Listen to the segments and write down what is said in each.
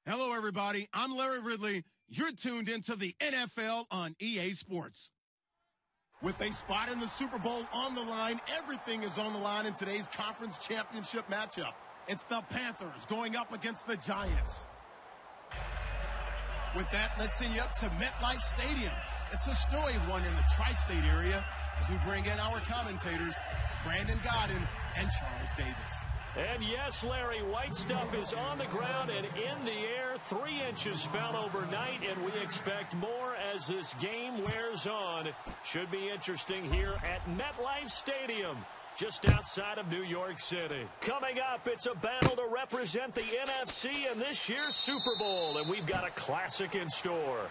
Hello, everybody. I'm Larry Ridley. You're tuned into the NFL on EA Sports. With a spot in the Super Bowl on the line, everything is on the line in today's conference championship matchup. It's the Panthers going up against the Giants. With that, let's send you up to MetLife Stadium. It's a snowy one in the tri-state area as we bring in our commentators, Brandon Godden and Charles Davis. And yes, Larry, white stuff is on the ground and in the air. 3 inches fell overnight, and we expect more as this game wears on. Should be interesting here at MetLife Stadium, just outside of New York City. Coming up, it's a battle to represent the NFC in this year's Super Bowl, and we've got a classic in store.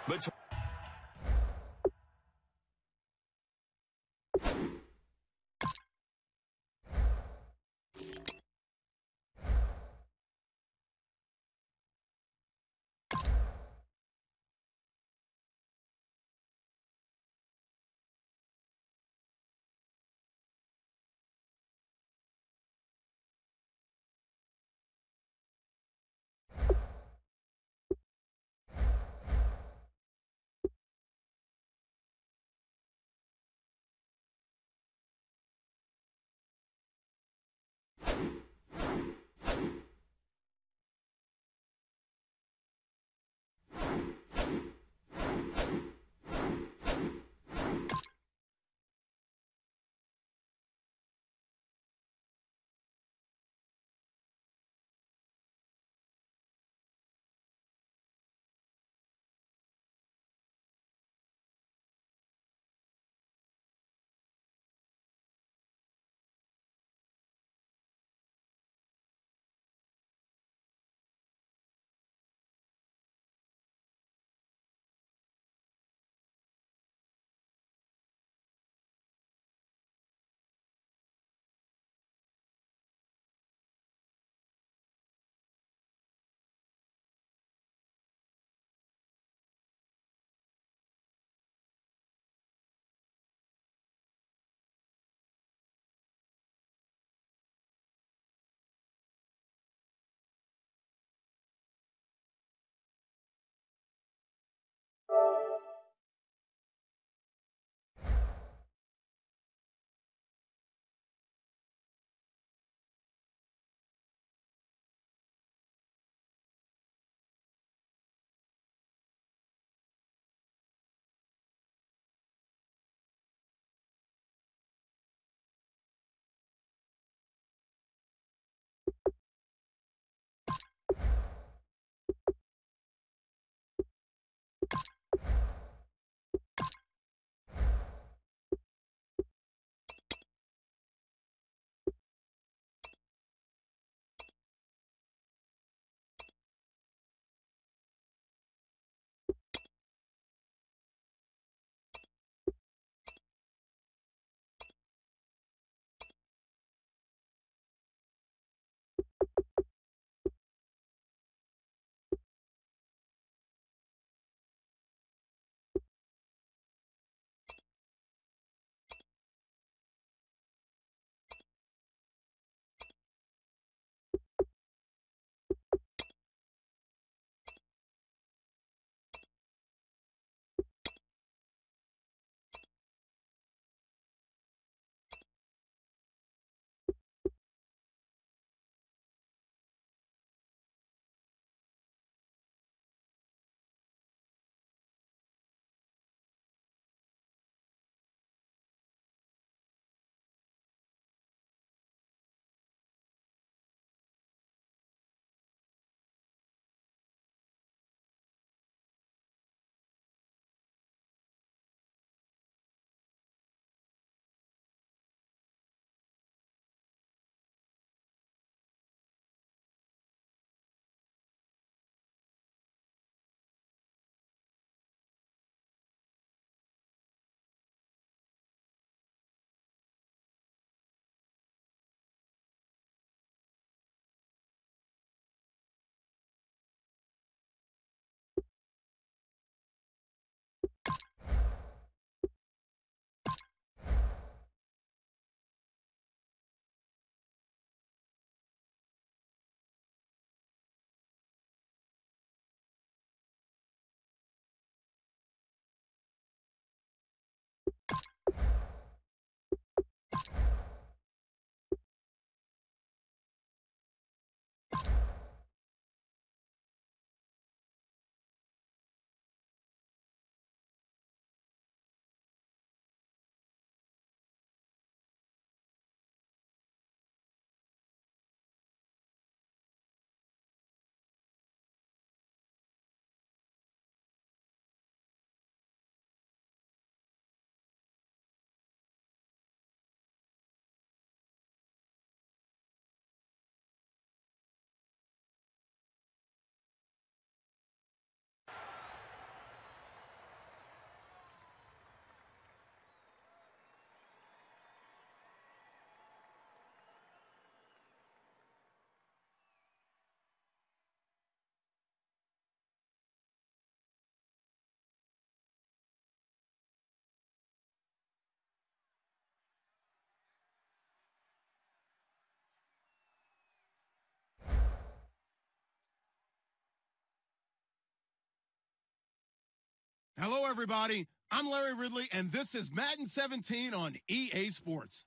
Hello, everybody. I'm Larry Ridley, and this is Madden 17 on EA Sports.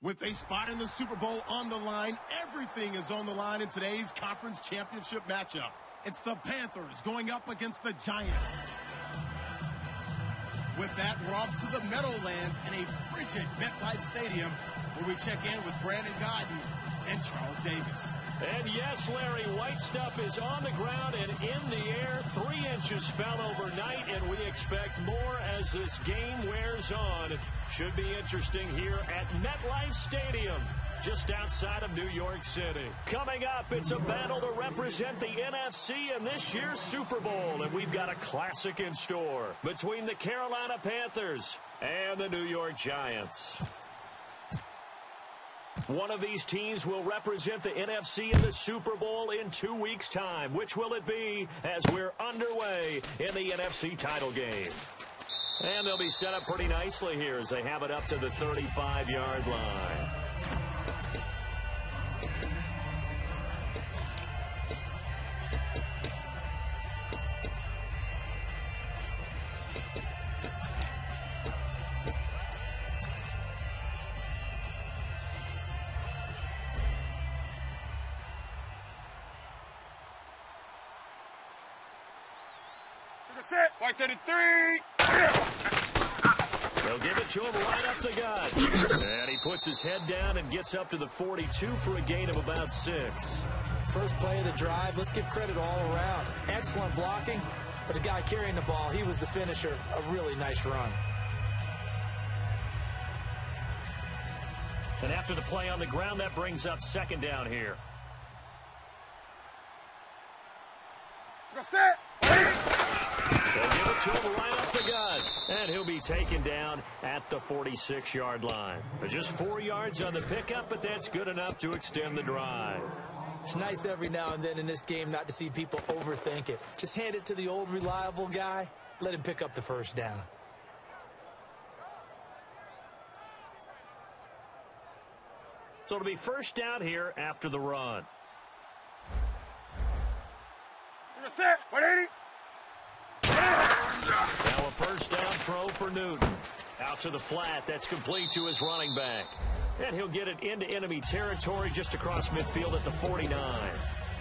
With a spot in the Super Bowl on the line, everything is on the line in today's conference championship matchup. It's the Panthers going up against the Giants. With that, we're off to the Meadowlands in a frigid MetLife Stadium, where we check in with Brandon Godden and Charles Davis. And yes, Larry, white stuff is on the ground and in the air. 3 inches fell overnight, and we expect more as this game wears on. Should be interesting here at MetLife Stadium, just outside of New York City. Coming up, it's a battle to represent the NFC in this year's Super Bowl, and we've got a classic in store between the Carolina Panthers and the New York Giants. One of these teams will represent the NFC in the Super Bowl in 2 weeks' time. Which will it be as we're underway in the NFC title game? And they'll be set up pretty nicely here as they have it up to the 35-yard line. Set, white 33. They'll give it to him right up the gut. And he puts his head down and gets up to the 42 for a gain of about 6. First play of the drive, let's give credit all around. Excellent blocking, but the guy carrying the ball, he was the finisher. A really nice run. And after the play on the ground, that brings up 2nd down here. Set. They'll give it to him right up the gut. And he'll be taken down at the 46-yard line. Just 4 yards on the pickup, but that's good enough to extend the drive. It's nice every now and then in this game not to see people overthink it. Just hand it to the old reliable guy. Let him pick up the first down. So it'll be first down here after the run. Set, 180. Now a first down throw for Newton. Out to the flat. That's complete to his running back. And he'll get it into enemy territory just across midfield at the 49.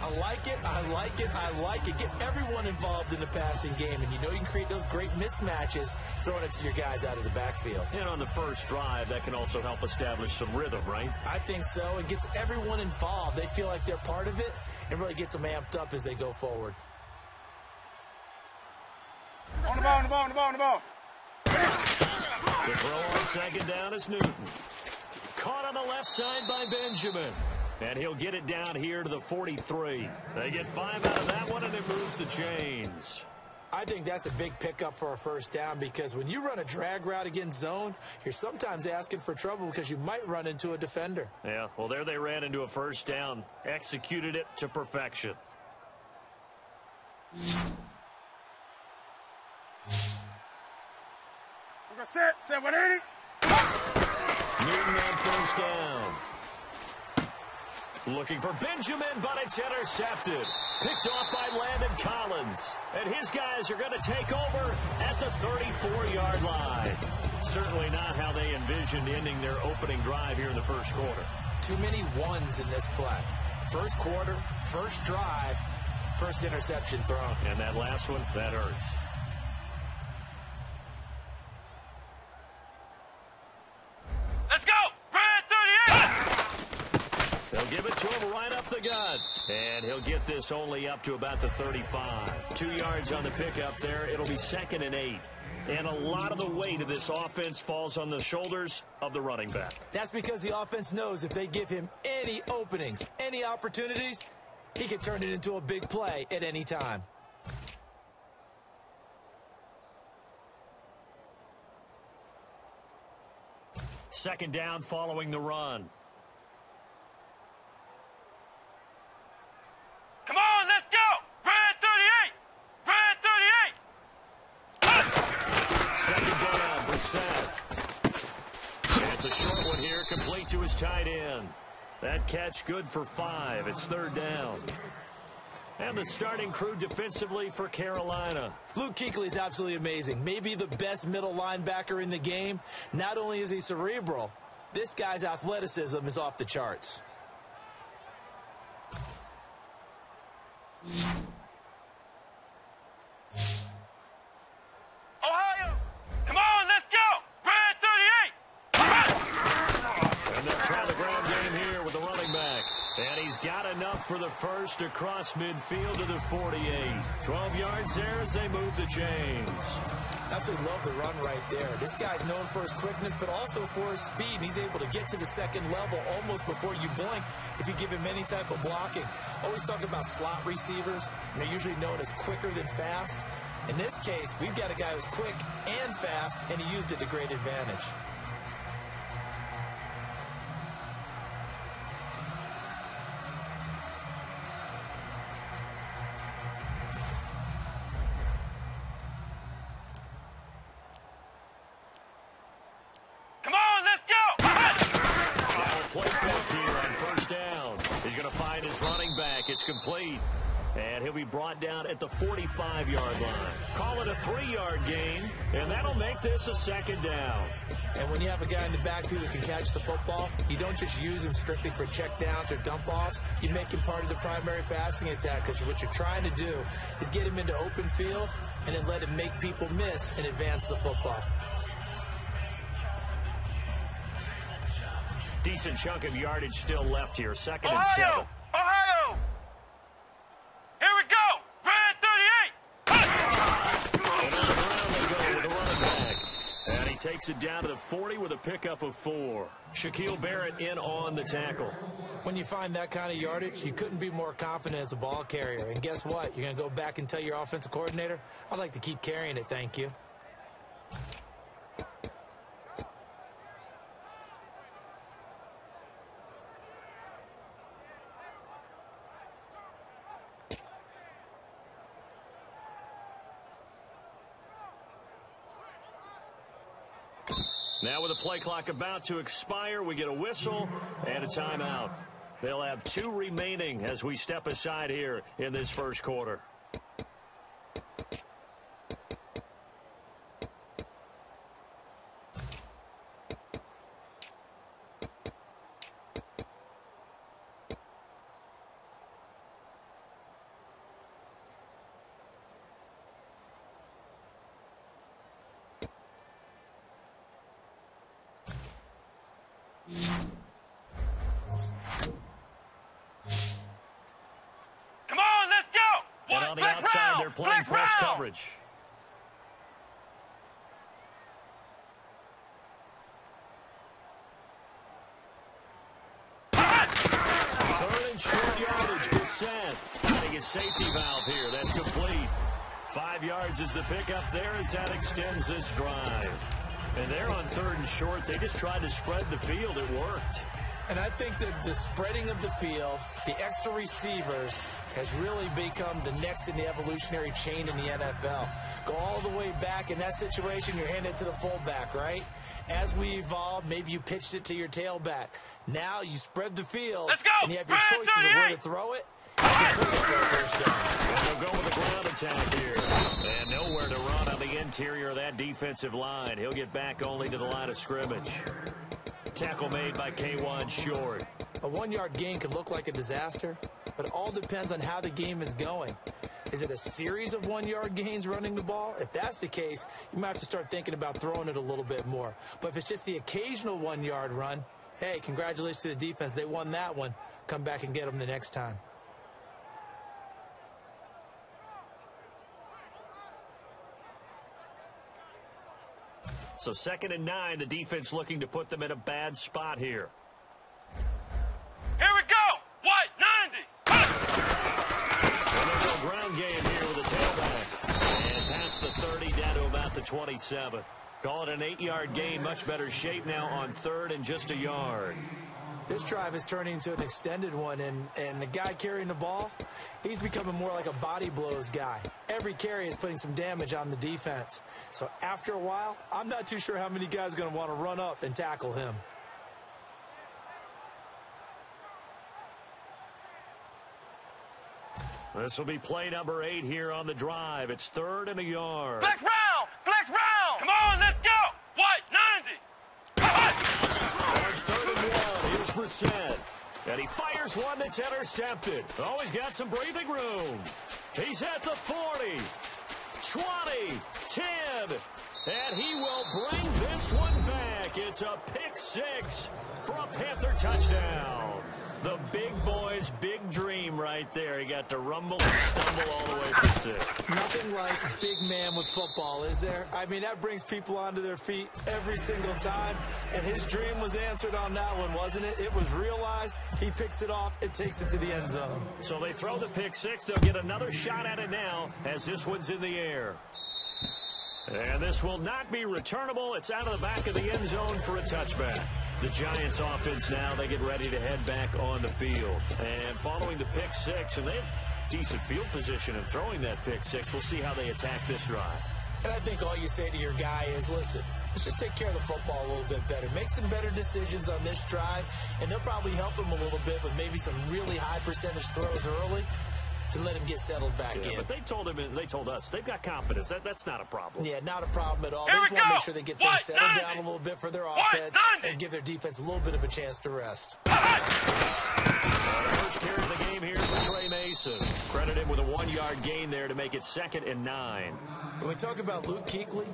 I like it, I like it, I like it. Get everyone involved in the passing game, and you know you can create those great mismatches throwing it to your guys out of the backfield. And on the first drive, that can also help establish some rhythm, right? I think so. It gets everyone involved. They feel like they're part of it and really gets them amped up as they go forward. On the ball, on the ball, on the ball, on the ball. To throw on 2nd down is Newton. Caught on the left side by Benjamin. And he'll get it down here to the 43. They get 5 out of that one, and it moves the chains. I think that's a big pickup for a first down because when you run a drag route against zone, you're sometimes asking for trouble because you might run into a defender. Yeah, well, there they ran into a first down. Executed it to perfection. Set, 180. Newton on first down. Looking for Benjamin, but it's intercepted. Picked off by Landon Collins. And his guys are going to take over at the 34-yard line. Certainly not how they envisioned ending their opening drive here in the first quarter. Too many ones in this play. First quarter, first drive, first interception thrown. And that last one, that hurts. Let's go. Red 38. They'll give it to him right up the gut. And he'll get this only up to about the 35. 2 yards on the pickup there. It'll be 2nd and 8. And a lot of the weight of this offense falls on the shoulders of the running back. That's because the offense knows if they give him any openings, any opportunities, he can turn it into a big play at any time. Second down following the run. Come on, let's go. Red 38. Red 38. Second down, Brissett. And it's a short one here, complete to his tight end. That catch good for 5. It's 3rd down. And the starting crew defensively for Carolina. Luke Kuechly is absolutely amazing. Maybe the best middle linebacker in the game. Not only is he cerebral, this guy's athleticism is off the charts. Ohio, come on, let's go. Red 38. And they'll try the ground game here with the running back. And he's got enough for the first across midfield to the 48. 12 yards there as they move the chains. Absolutely love the run right there. This guy's known for his quickness, but also for his speed. And he's able to get to the second level almost before you blink if you give him any type of blocking. Always talk about slot receivers. They're usually known as quicker than fast. In this case, we've got a guy who's quick and fast, and he used it to great advantage. It's complete, and he'll be brought down at the 45-yard line. Call it a 3-yard gain, and that'll make this a second down. And when you have a guy in the backfield who can catch the football, you don't just use him strictly for checkdowns or dump-offs. You make him part of the primary passing attack, because what you're trying to do is get him into open field and then let him make people miss and advance the football. Decent chunk of yardage still left here. Second and 7. Ohio! Here we go! Red 38! And on the ground they go with the running back. And he takes it down to the 40 with a pickup of 4. Shaquille Barrett in on the tackle. When you find that kind of yardage, you couldn't be more confident as a ball carrier. And guess what? You're going to go back and tell your offensive coordinator, I'd like to keep carrying it, thank you. Now with the play clock about to expire, we get a whistle and a timeout. They'll have 2 remaining as we step aside here in this first quarter. Come on, let's go! And on the outside, they're playing press coverage. Third and short yardage, Bissett. Finding a safety valve here. That's complete. 5 yards is the pickup there as that extends this drive. And they're on 3rd and short. They just tried to spread the field. It worked. And I think that the spreading of the field, the extra receivers, has really become the next in the evolutionary chain in the NFL. Go all the way back. In that situation, you're handing it to the fullback, right? As we evolve, maybe you pitched it to your tailback. Now you spread the field, let's go! And you have your choices of where to throw it. And they'll go with the ground attack here. And nowhere to run on the interior of that defensive line. He'll get back only to the line of scrimmage. Tackle made by K1 Short. A 1-yard gain could look like a disaster, but it all depends on how the game is going. Is it a series of 1-yard gains running the ball? If that's the case, you might have to start thinking about throwing it a little bit more. But if it's just the occasional 1-yard run, hey, congratulations to the defense. They won that one. Come back and get them the next time. So 2nd and 9, the defense looking to put them in a bad spot here. Here we go! White 90! And they'll go ground game here with a tailback. And past the 30 down to about the 27. Call it an 8-yard gain. Much better shape now on 3rd and just a yard. This drive is turning into an extended one, and the guy carrying the ball, he's becoming more like a body blows guy. Every carry is putting some damage on the defense. So after a while, I'm not too sure how many guys are going to want to run up and tackle him. This will be play number 8 here on the drive. It's 3rd and a yard. Flex round! Flex round! Come on, let's go! What? 90! On 3rd and 1, here's Brissett. And he fires one that's intercepted. Oh, he's got some breathing room. He's at the 40, 20, 10. And he will bring this one back. It's a pick 6 for a Panther touchdown. The big boy's big dream right there. He got to rumble and stumble all the way for 6. Nothing like big man with football, is there? I mean, that brings people onto their feet every single time. And his dream was answered on that one, wasn't it? It was realized. He picks it off and takes it to the end zone. So they throw the pick 6. They'll get another shot at it now as this one's in the air. And this will not be returnable. It's out of the back of the end zone for a touchback. The Giants offense now, they get ready to head back on the field. And following the pick 6, and they have decent field position in throwing that pick 6. We'll see how they attack this drive. And I think all you say to your guy is, listen, let's just take care of the football a little bit better. Make some better decisions on this drive, and they'll probably help him a little bit with maybe some really high percentage throws early to let him get settled back in. But they told us they've got confidence. That's not a problem. Yeah, not a problem at all. Here They just we want to go. make sure they get things settled down a little bit for their offense and give their defense a little bit of a chance to rest. The first carry of the game here for Trey Mason. Credit him with a 1-yard gain there to make it 2nd and 9. When we talk about Luke Kuechly,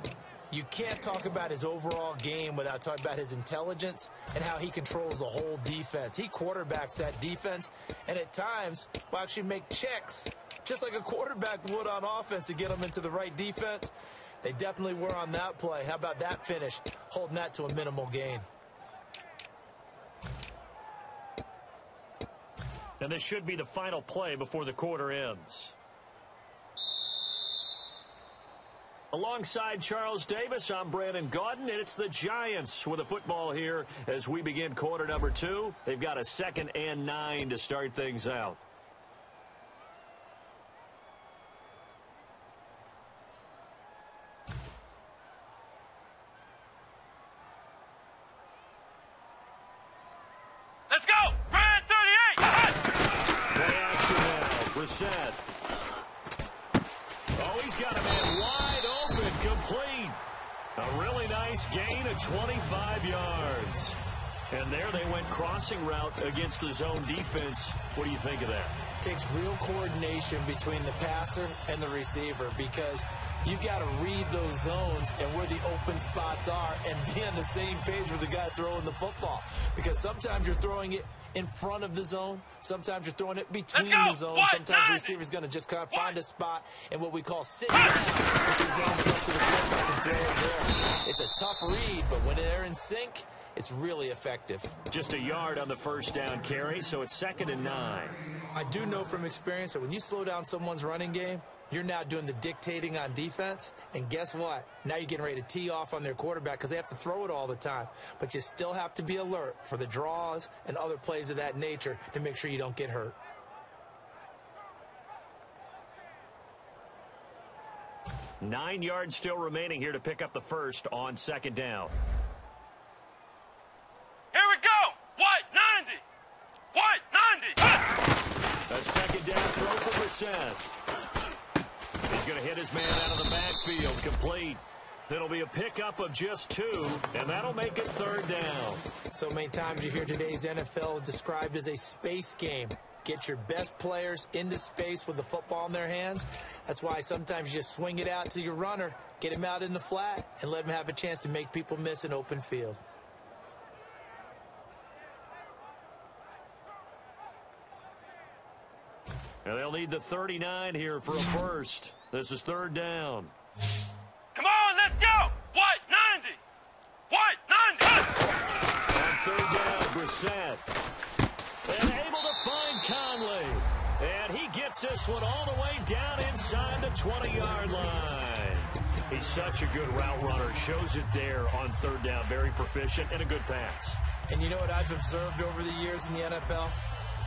you can't talk about his overall game without talking about his intelligence and how he controls the whole defense. He quarterbacks that defense, and at times will actually make checks, just like a quarterback would on offense to get them into the right defense. They definitely were on that play. How about that finish, holding that to a minimal gain? And this should be the final play before the quarter ends. Alongside Charles Davis, I'm Brandon Gaudin, and it's the Giants with the football here as we begin quarter number 2. They've got a 2nd and 9 to start things out. Let's go! Red 38! Play action now. Brissett. Oh, he's got a man wide open, complete. A really nice gain of 25 yards. And there they went crossing route against the zone defense. What do you think of that? Takes real coordination between the passer and the receiver because you've got to read those zones and where the open spots are and be on the same page with the guy throwing the football. Because sometimes you're throwing it in front of the zone. Sometimes you're throwing it between the zones. Sometimes the receiver's going to just kind of find a spot in what we call sit down. Put the zones up to the quarterback and throw it there. It's a tough read, but when they're in sync, it's really effective. Just a yard on the first down carry, so it's 2nd and 9. I do know from experience that when you slow down someone's running game, you're now doing the dictating on defense. And guess what? Now you're getting ready to tee off on their quarterback because they have to throw it all the time. But you still have to be alert for the draws and other plays of that nature to make sure you don't get hurt. Nine yards still remaining here to pick up the first on 2nd down. Here we go! What? 90! What? 90! A 2nd down throw for Brissett. He's going to hit his man out of the backfield, complete. It'll be a pickup of just 2, and that'll make it 3rd down. So many times you hear today's NFL described as a space game. Get your best players into space with the football in their hands. That's why sometimes you just swing it out to your runner, get him out in the flat, and let him have a chance to make people miss an open field. And they'll need the 39 here for a first. This is 3rd down. Come on, let's go! What? 90! What? 90! On 3rd down, Brissett. And able to find Conley. And he gets this one all the way down inside the 20-yard line. He's such a good route runner. Shows it there on 3rd down. Very proficient and a good pass. And you know what I've observed over the years in the NFL?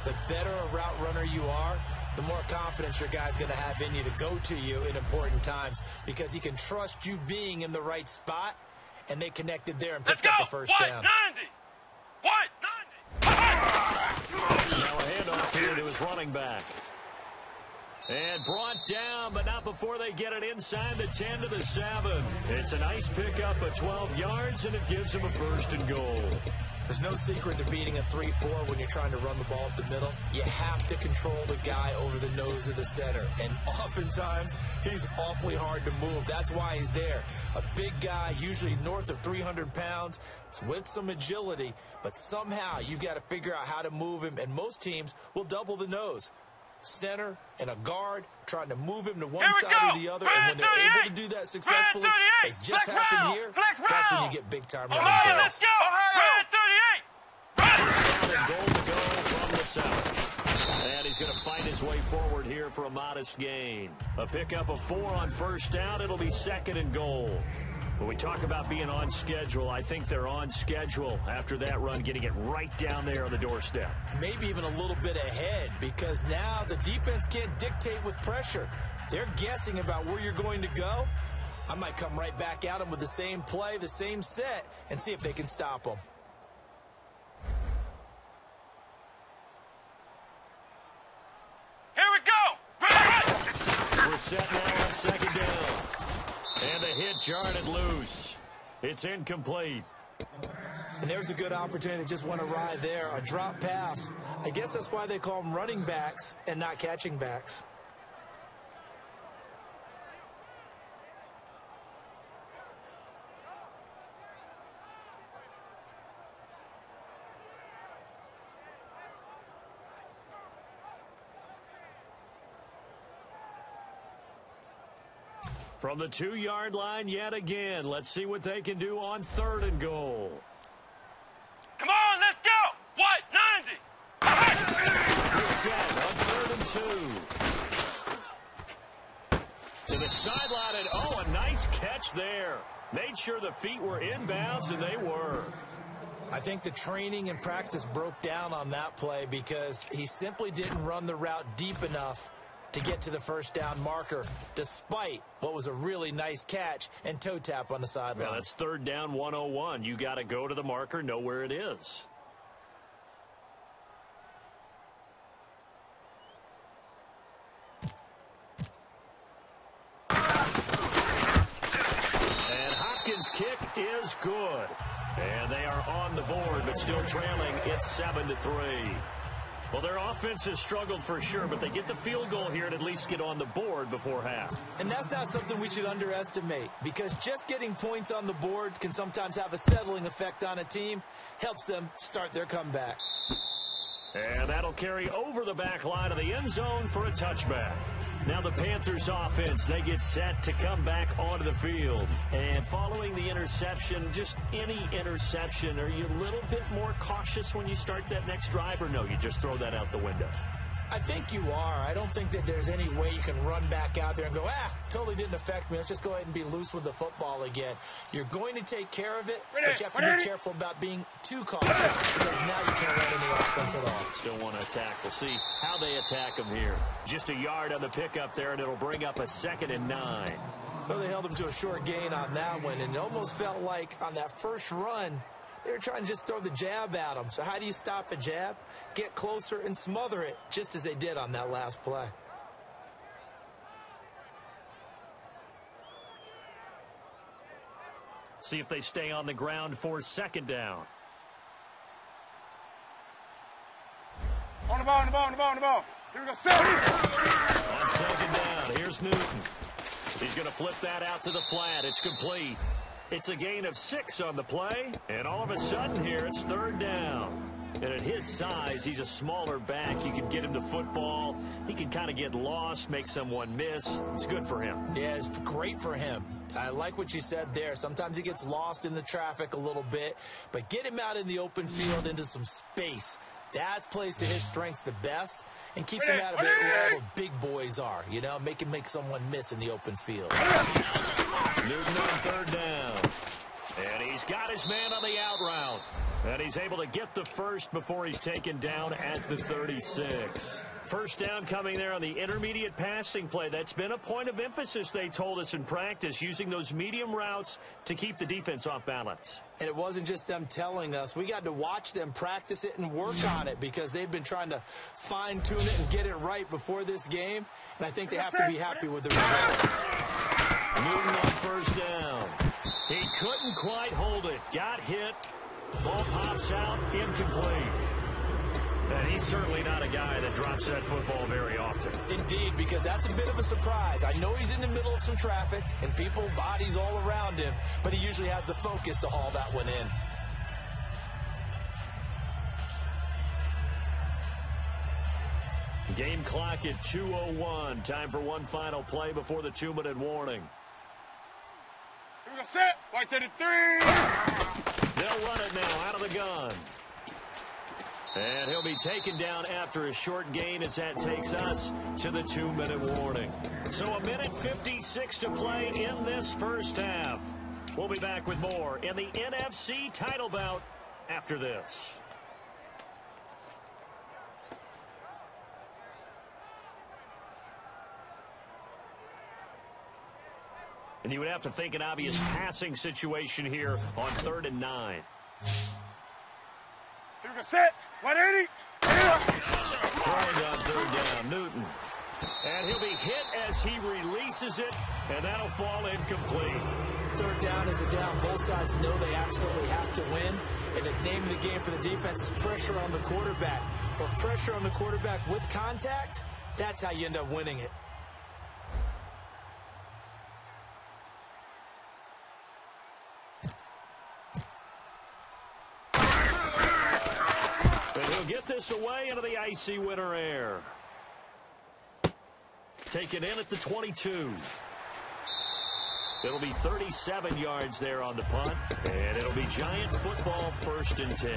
The better a route runner you are, the more confidence your guy's going to have in you to go to you in important times because he can trust you being in the right spot, and they connected there and picked up the first down. 90! What? 90! Now a handoff here to his running back. And brought down, but not before they get it inside the 10 to the 7. It's a nice pickup of 12 yards, and it gives them a 1st and goal. There's no secret to beating a 3-4 when you're trying to run the ball up the middle. You have to control the guy over the nose of the center. And oftentimes, he's awfully hard to move. That's why he's there. A big guy, usually north of 300 pounds, with some agility. But somehow, you've got to figure out how to move him. And most teams will double the nose. Center and a guard trying to move him to one side or the other. And when they're able to do that successfully, as just happened here, that's when you get big-time running plays. Let's go! Down and goal to go from the 7. And he's going to fight his way forward here for a modest gain. A pickup of 4 on 1st down. It'll be 2nd and goal. When we talk about being on schedule, I think they're on schedule after that run, getting it right down there on the doorstep. Maybe even a little bit ahead, because now the defense can't dictate with pressure. They're guessing about where you're going to go. I might come right back at them with the same play, the same set, and see if they can stop them. Here we go! We're set now on 2nd down. And the hit jarred it loose. It's incomplete. And there's a good opportunity that just went awry there. A drop pass. I guess that's why they call them running backs and not catching backs. From the 2-yard line yet again. Let's see what they can do on 3rd and goal. Come on, let's go! What? 90! We're set on 3rd and 2. To the sideline, and oh, a nice catch there. Made sure the feet were inbounds, and they were. I think the training and practice broke down on that play because he simply didn't run the route deep enough to get to the 1st down marker, despite what was a really nice catch and toe tap on the sideline. Yeah, that's 3rd down 101. You got to go to the marker, know where it is. And Hopkins' kick is good. And they are on the board, but still trailing. It's 7-3. Well, their offense has struggled for sure, but they get the field goal here and at least get on the board before half. And that's not something we should underestimate, because just getting points on the board can sometimes have a settling effect on a team, helps them start their comeback. And that'll carry over the back line of the end zone for a touchback. Now the Panthers offense, they get set to come back onto the field. And following the interception, just any interception, are you a little bit more cautious when you start that next drive, or no, you just throw that out the window? I think you are. I don't think that there's any way you can run back out there and go, totally didn't affect me. Let's just go ahead and be loose with the football again. You're going to take care of it, but you have to be careful about being too cautious, because now you can't run any offense at all. Still want to attack. We'll see how they attack them here. Just a yard on the pickup there, and it'll bring up a 2nd and 9. Well, they held him to a short gain on that one, and it almost felt like on that first run, they were trying to just throw the jab at him. So how do you stop a jab? Get closer and smother it, just as they did on that last play. See if they stay on the ground for 2nd down. On the ball, on the ball, on the ball, on the ball. Here we go, 7. On 2nd down, here's Newton. He's going to flip that out to the flat. It's complete. It's a gain of 6 on the play, and all of a sudden here it's 3rd down. And at his size, he's a smaller back. You can get him the football. He can kind of get lost, make someone miss. It's good for him. Yeah, it's great for him. I like what you said there. Sometimes he gets lost in the traffic a little bit, but get him out in the open field into some space. That plays to his strengths the best and keeps him out of it where all the big boys are, you know, make someone miss in the open field. Newton on 3rd down. And he's got his man on the out route. And he's able to get the first before he's taken down at the 36. First down coming there on the intermediate passing play. That's been a point of emphasis, they told us in practice, using those medium routes to keep the defense off balance. And it wasn't just them telling us. We got to watch them practice it and work on it because they've been trying to fine-tune it and get it right before this game. And I think they have to be happy with the result. Newton on first down. He couldn't quite hold it. Got hit. Ball pops out. Incomplete. And he's certainly not a guy that drops that football very often. Indeed, because that's a bit of a surprise. I know he's in the middle of some traffic and people, bodies all around him, but he usually has the focus to haul that one in. Game clock at 2:01. Time for one final play before the 2-minute warning. Here we go, set. White 33. They'll run it now out of the gun. And he'll be taken down after a short gain as that takes us to the 2-minute warning. So 1:56 to play in this first half. We'll be back with more in the NFC title bout after this. And you would have to think an obvious passing situation here on 3rd and 9. Here we go, set. 180. Throwing on 3rd down, Newton. And he'll be hit as he releases it, and that'll fall incomplete. 3rd down is a down. Both sides know they absolutely have to win. And the name of the game for the defense is pressure on the quarterback. Or pressure on the quarterback with contact, that's how you end up winning it. Get this away into the icy winter air. Taken in at the 22. It'll be 37 yards there on the punt, and it'll be Giant football 1st and 10.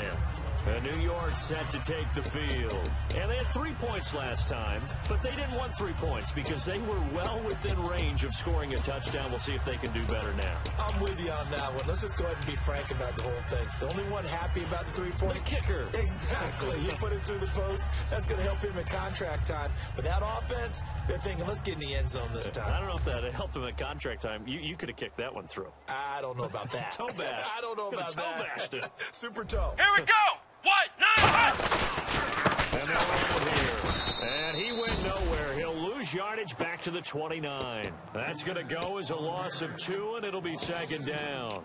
And New York set to take the field. And they had 3 points last time, but they didn't want 3 points because they were well within range of scoring a touchdown. We'll see if they can do better now. I'm with you on that one. Let's just go ahead and be frank about the whole thing. The only one happy about the 3-point? The kicker. Exactly. You put it through the post. That's going to help him in contract time. But that offense, they're thinking, let's get in the end zone this time. I don't know if that helped him in contract time. You could have kicked that one through. I don't know about that. Toe bash. I don't know about that. Toe bashed it. Super toe. Here we go. What? 9. And they'll run it here. And he went nowhere. He'll lose yardage back to the 29. That's going to go as a loss of 2, and it'll be 2nd down.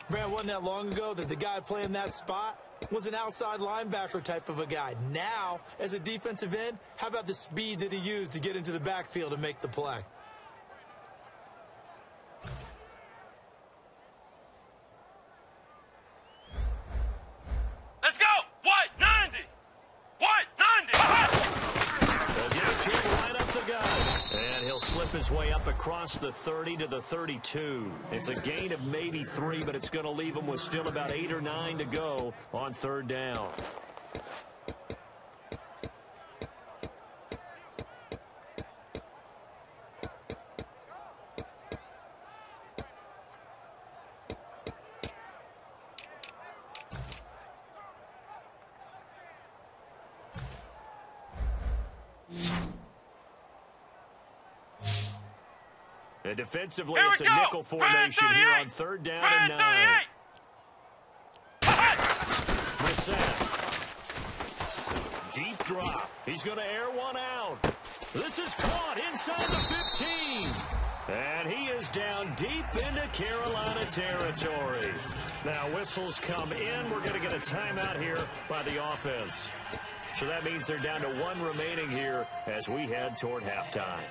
Man, wasn't that long ago that the guy playing that spot was an outside linebacker type of a guy. Now, as a defensive end, how about the speed that he used to get into the backfield and make the play? Let's go. What? 90. What? 90. They'll give it to him right up the gut. And he'll slip his way up across the 30 to the 32. It's a gain of maybe 3, but it's going to leave him with still about 8 or 9 to go on 3rd down. And defensively, it's a nickel formation here on 3rd down and 9. Brissett. Deep drop. He's going to air one out. This is caught inside the 15. And he is down deep into Carolina territory. Now whistles come in. We're going to get a timeout here by the offense. So that means they're down to 1 remaining here as we head toward halftime.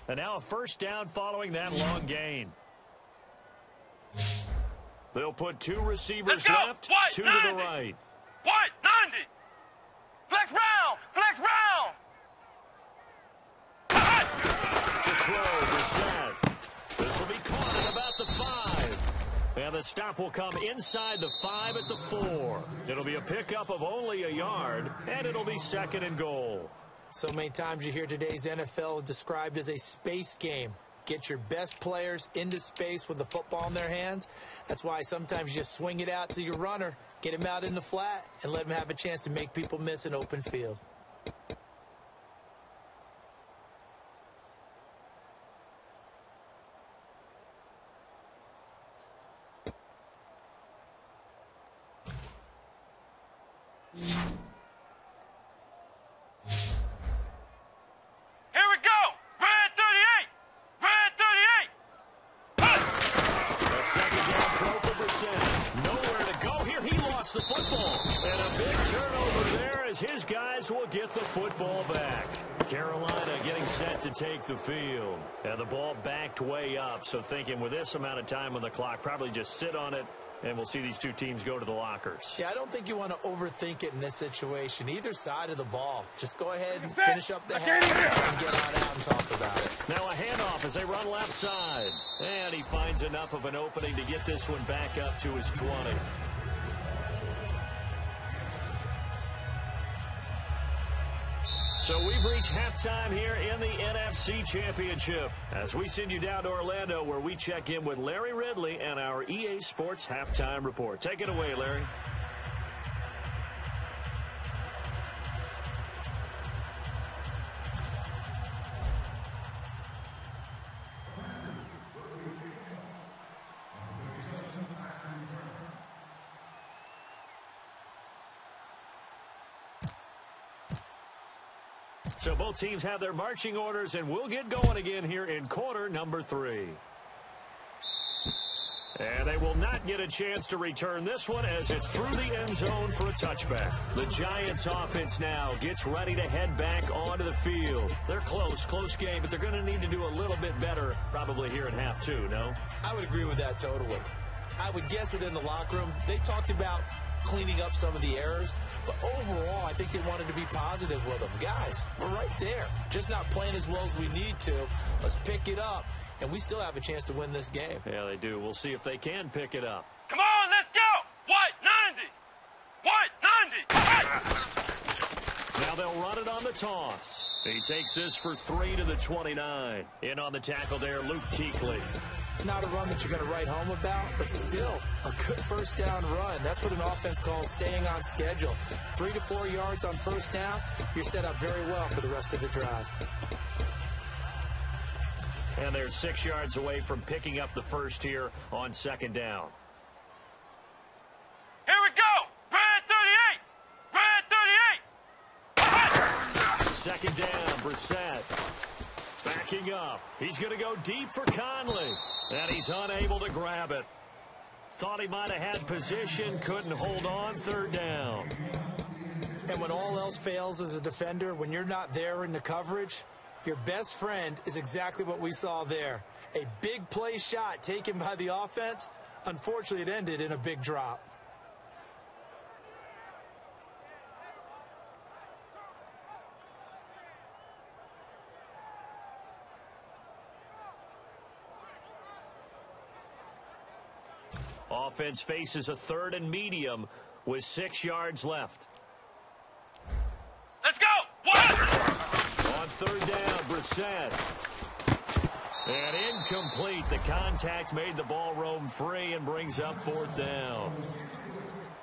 And now a 1st down following that long gain. They'll put 2 receivers left, what? 2 90. to the right. What? 90. Flex round. Flex round. To throw, Brissett. This will be caught at about the 5. And the stop will come inside the 5 at the 4. It'll be a pickup of only a yard, and it'll be 2nd and goal. So many times you hear today's NFL described as a space game. Get your best players into space with the football in their hands. That's why sometimes you just swing it out to your runner, get him out in the flat, and let him have a chance to make people miss an open field. The football. And a big turnover there as his guys will get the football back. Carolina getting set to take the field. And the ball backed way up. So thinking with this amount of time on the clock, probably just sit on it, and we'll see these two teams go to the lockers. Yeah, I don't think you want to overthink it in this situation. Either side of the ball. Just go ahead and finish up the half and get on out and talk about it. Now a handoff as they run left side. And he finds enough of an opening to get this one back up to his 20. So we've reached halftime here in the NFC Championship as we send you down to Orlando where we check in with Larry Ridley and our EA Sports Halftime Report. Take it away, Larry. So both teams have their marching orders, and we'll get going again here in quarter number 3. And they will not get a chance to return this one as it's through the end zone for a touchback. The Giants offense now gets ready to head back onto the field. They're close game, but they're going to need to do a little bit better probably here in half 2, no? I would agree with that totally. I would guess it in the locker room. They talked about cleaning up some of the errors, but overall I think they wanted to be positive with them. Guys, we're right there, just not playing as well as we need to. Let's pick it up, and we still have a chance to win this game. Yeah, they do. We'll see if they can pick it up. Come on, let's go! What? 90! What? 90! Now they'll run it on the toss. He takes this for 3 to the 29. In on the tackle there, Luke Kuechly. Not a run that you're going to write home about, but still a good first down run. That's what an offense calls staying on schedule. 3 to 4 yards on first down, you're set up very well for the rest of the drive. And they're 6 yards away from picking up the first here on 2nd down. Here we go! Red 38! 2nd down, Brissett. Backing up. He's going to go deep for Conley. And he's unable to grab it. Thought he might have had position, couldn't hold on. 3rd down. And when all else fails as a defender, when you're not there in the coverage, your best friend is exactly what we saw there. A big play shot taken by the offense. Unfortunately, it ended in a big drop. Offense faces a 3rd and medium with 6 yards left. Let's go! What? On 3rd down, Brissett. And incomplete. The contact made the ball roam free and brings up 4th down.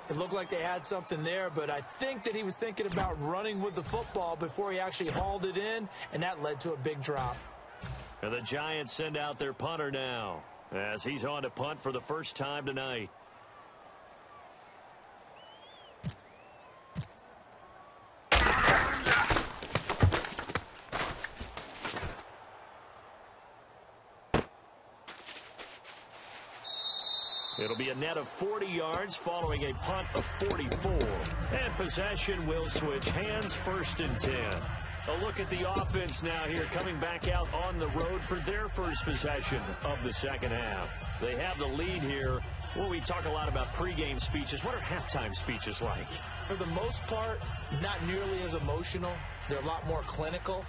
It looked like they had something there, but I think that he was thinking about running with the football before he actually hauled it in, and that led to a big drop. And the Giants send out their punter now, as he's on to punt for the first time tonight. It'll be a net of 40 yards following a punt of 44. And possession will switch hands, 1st and 10. A look at the offense now here, coming back out on the road for their first possession of the 2nd half. They have the lead here. Well, we talk a lot about pregame speeches. What are halftime speeches like? For the most part, not nearly as emotional. They're a lot more clinical.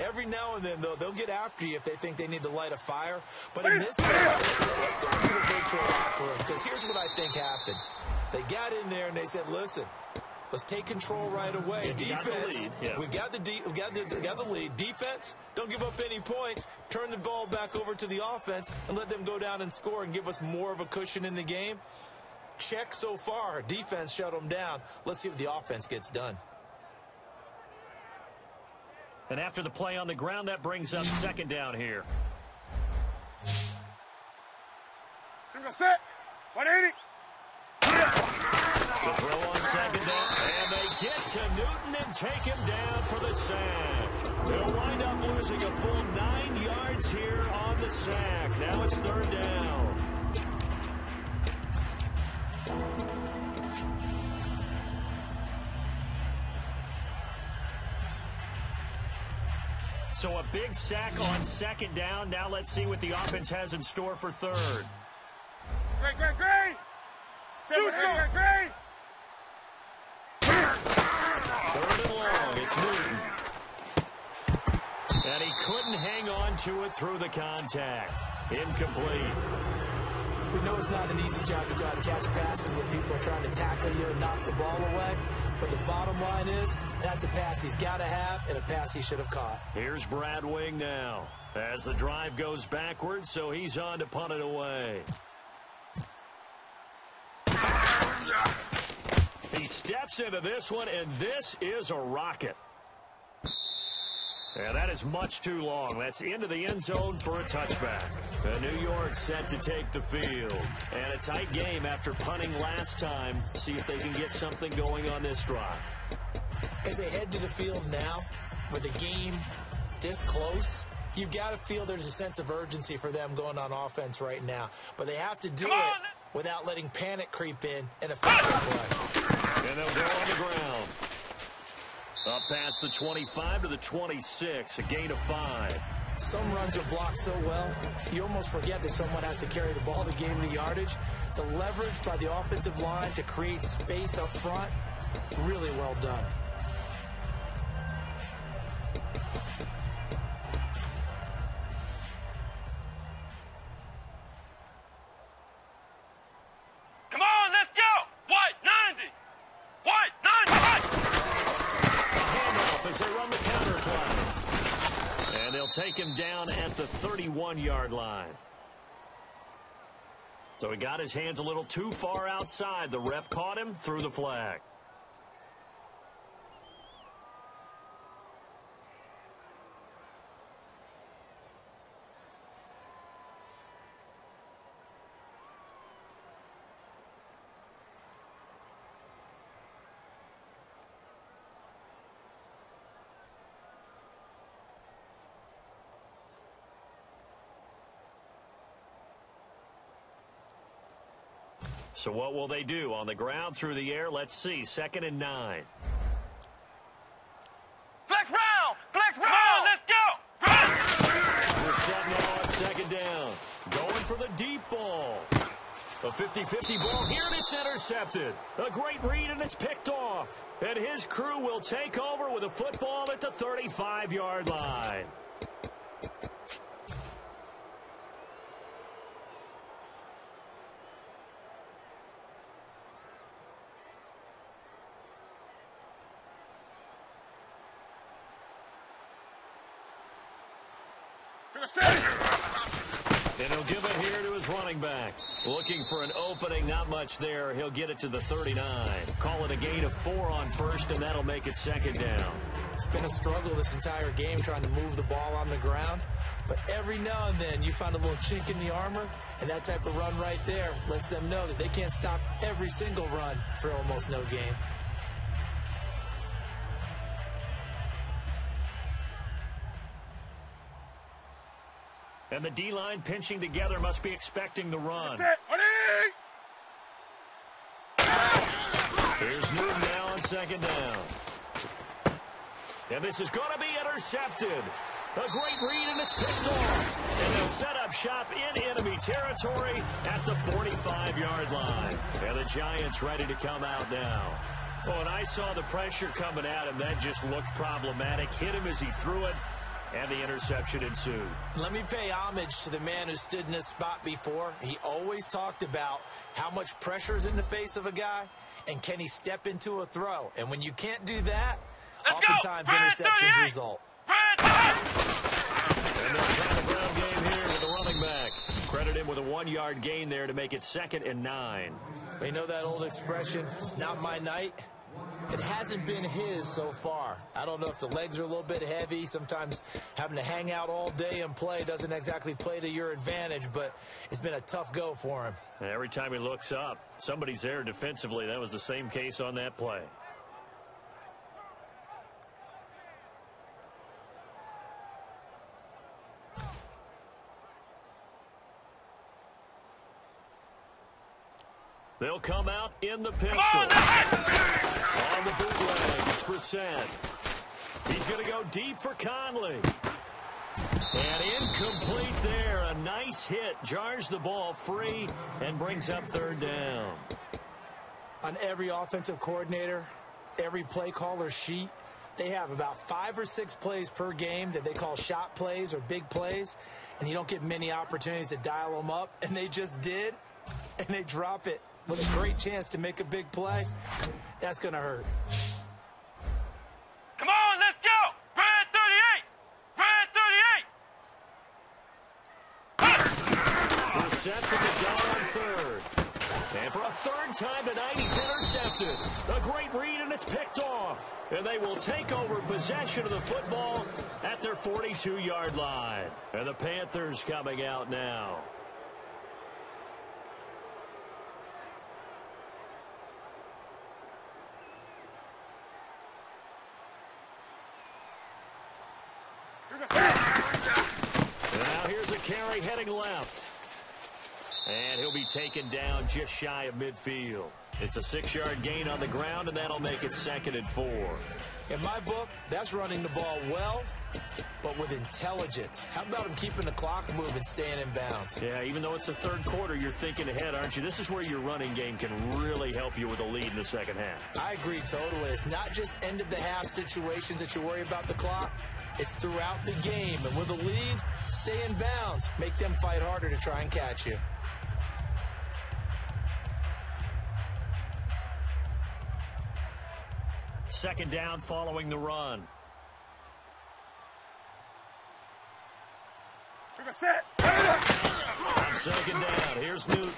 Every now and then, though, they'll get after you if they think they need to light a fire. But in this case, let's go to the virtual locker room, because because here's what I think happened. They got in there and they said, listen, let's take control right away. Defense, we got the lead. Defense, don't give up any points. Turn the ball back over to the offense and let them go down and score and give us more of a cushion in the game. Check so far. Defense shut them down. Let's see what the offense gets done. And after the play on the ground, that brings up second down here. Set. 180. The throw on second down, and they get to Newton and take him down for the sack. They'll wind up losing a full 9 yards here on the sack. Now it's third down. So a big sack on second down. Now let's see what the offense has in store for third. Great. Great. Third and long, it's Newton. And he couldn't hang on to it through the contact. Incomplete. We know it's not an easy job to go out and catch passes when people are trying to tackle you and knock the ball away. But the bottom line is, that's a pass he's got to have and a pass he should have caught. Here's Brad Wing now as the drive goes backwards, so he's on to punt it away. He steps into this one, and this is a rocket. And that is much too long. That's into the end zone for a touchback. New York set to take the field. And a tight game after punting last time. See if they can get something going on this drive. As they head to the field now, with the game this close, you've got to feel there's a sense of urgency for them going on offense right now. But they have to do it without letting panic creep in and affect the play. And they'll go on the ground. Up past the 25 to the 26, a gain of 5. Some runs are blocked so well, you almost forget that someone has to carry the ball to gain the yardage. The leverage by the offensive line to create space up front, really well done. Come on, let's go. What? 90. What? 90. As they run the counter play. And they'll take him down at the 31-yard line. So he got his hands a little too far outside. The ref caught him, threw the flag. So what will they do? On the ground, through the air, let's see. 2nd and 9. Flex round! Flex round! Let's go! Run! We're setting all on second down. Going for the deep ball. A 50-50 ball here, and it's intercepted. A great read, and it's picked off. And his crew will take over with a football at the 35-yard line. And he'll give it here to his running back. Looking for an opening, not much there. He'll get it to the 39. Call it a gain of 4 on first, and that'll make it 2nd down. It's been a struggle this entire game trying to move the ball on the ground. But every now and then you find a little chink in the armor, and that type of run right there lets them know that they can't stop every single run for almost no gain. And the D-line pinching together must be expecting the run. Here's Newton now on 2nd down. And this is going to be intercepted. A great read, and it's picked off. And they'll set up shop in enemy territory at the 45-yard line. And the Giants ready to come out now. Oh, and I saw the pressure coming at him. That just looked problematic. Hit him as he threw it. and the interception ensued. Let me pay homage to the man who stood in this spot before. He always talked about how much pressure is in the face of a guy, and can he step into a throw. And when you can't do that, oftentimes interceptions result. And they'll try the ground game here with the running back. Credit him with a 1-yard gain there to make it 2nd and 9. We know that old expression, it's not my night. It hasn't been his so far. I don't know if the legs are a little bit heavy. Sometimes having to hang out all day and play doesn't exactly play to your advantage, but it's been a tough go for him. And every time he looks up, somebody's there defensively. That was the same case on that play. They'll come out in the pistol. On the bootleg, it's Brissett. He's going to go deep for Conley. And incomplete there. A nice hit. Jars the ball free and brings up 3rd down. On every offensive coordinator, every play caller sheet, they have about 5 or 6 plays per game that they call shot plays or big plays. And you don't get many opportunities to dial them up. And they just did. And they drop it with a great chance to make a big play. That's going to hurt. Come on, let's go! Red 38! Red 38! We're set for the down on 3rd. And for a 3rd time tonight, he's intercepted. A great read, and it's picked off. And they will take over possession of the football at their 42-yard line. And the Panthers coming out now. Now here's a carry heading left. And he'll be taken down just shy of midfield. It's a 6-yard gain on the ground, and that'll make it 2nd and 4. In my book, that's running the ball well, but with intelligence. How about him keeping the clock moving, staying in bounds? Yeah, even though it's the 3rd quarter, you're thinking ahead, aren't you? This is where your running game can really help you with a lead in the 2nd half. I agree totally. It's not just end-of-the-half situations that you worry about the clock. It's throughout the game. And with a lead, stay in bounds. Make them fight harder to try and catch you. Second down following the run. We're set. On 2nd down, here's Newton.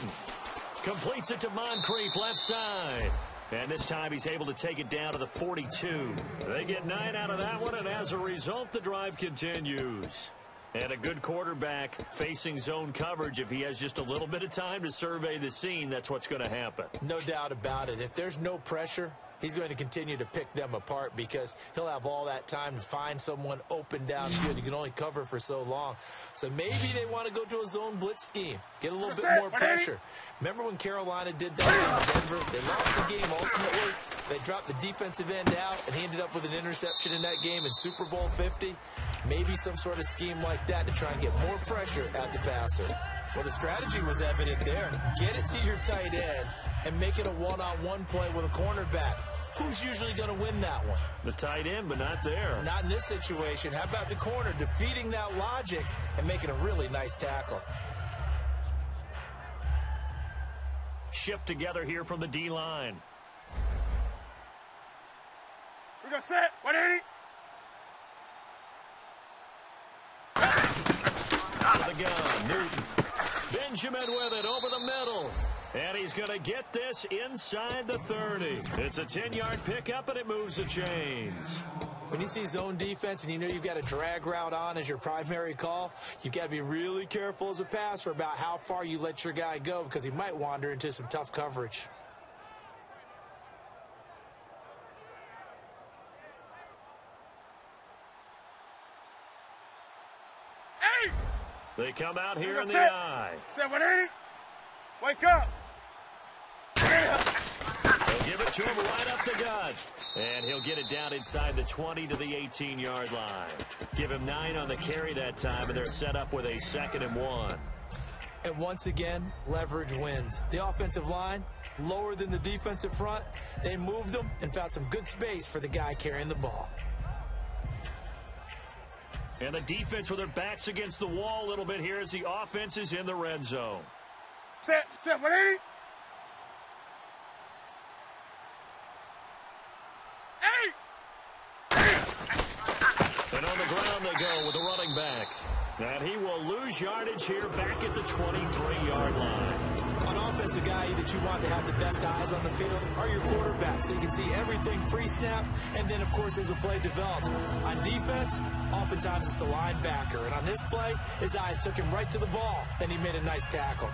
Completes it to Moncrief, left side. And this time he's able to take it down to the 42. They get 9 out of that one, and as a result, the drive continues. And a good quarterback facing zone coverage, if he has just a little bit of time to survey the scene, that's what's going to happen. No doubt about it. If there's no pressure, he's going to continue to pick them apart because he'll have all that time to find someone open downfield. He can only cover for so long. So maybe they want to go to a zone blitz scheme, get a little bit more pressure. Remember when Carolina did that against Denver? They lost the game ultimately. They dropped the defensive end out, and he ended up with an interception in that game in Super Bowl 50. Maybe some sort of scheme like that to try and get more pressure at the passer. Well, the strategy was evident there. Get it to your tight end and make it a one-on-one play with a cornerback. Who's usually going to win that one? The tight end, but not there. Not in this situation. How about the corner defeating that logic and making a really nice tackle? Shift together here from the D-line. We're going to set. 180. Out of the gun, Newton. Benjamin with it over the middle. And he's going to get this inside the 30. It's a 10-yard pickup, and it moves the chains. When you see zone defense and you know you've got a drag route on as your primary call, you've got to be really careful as a passer about how far you let your guy go because he might wander into some tough coverage. Hey! They come out here in the eye. Set 180. Wake up. They'll give it to him right up the gut. And he'll get it down inside the 20 to the 18-yard line. Give him 9 on the carry that time, and they're set up with a 2nd and 1. And once again, leverage wins. The offensive line, lower than the defensive front. They moved them and found some good space for the guy carrying the ball. And the defense with their backs against the wall a little bit here as the offense is in the red zone. Set, 180. And on the ground they go with the running back. And he will lose yardage here back at the 23-yard line. On offense, the guy that you want to have the best eyes on the field are your quarterbacks, so you can see everything pre-snap, and then, of course, as the play develops. On defense, oftentimes it's the linebacker. And on this play, his eyes took him right to the ball, and he made a nice tackle.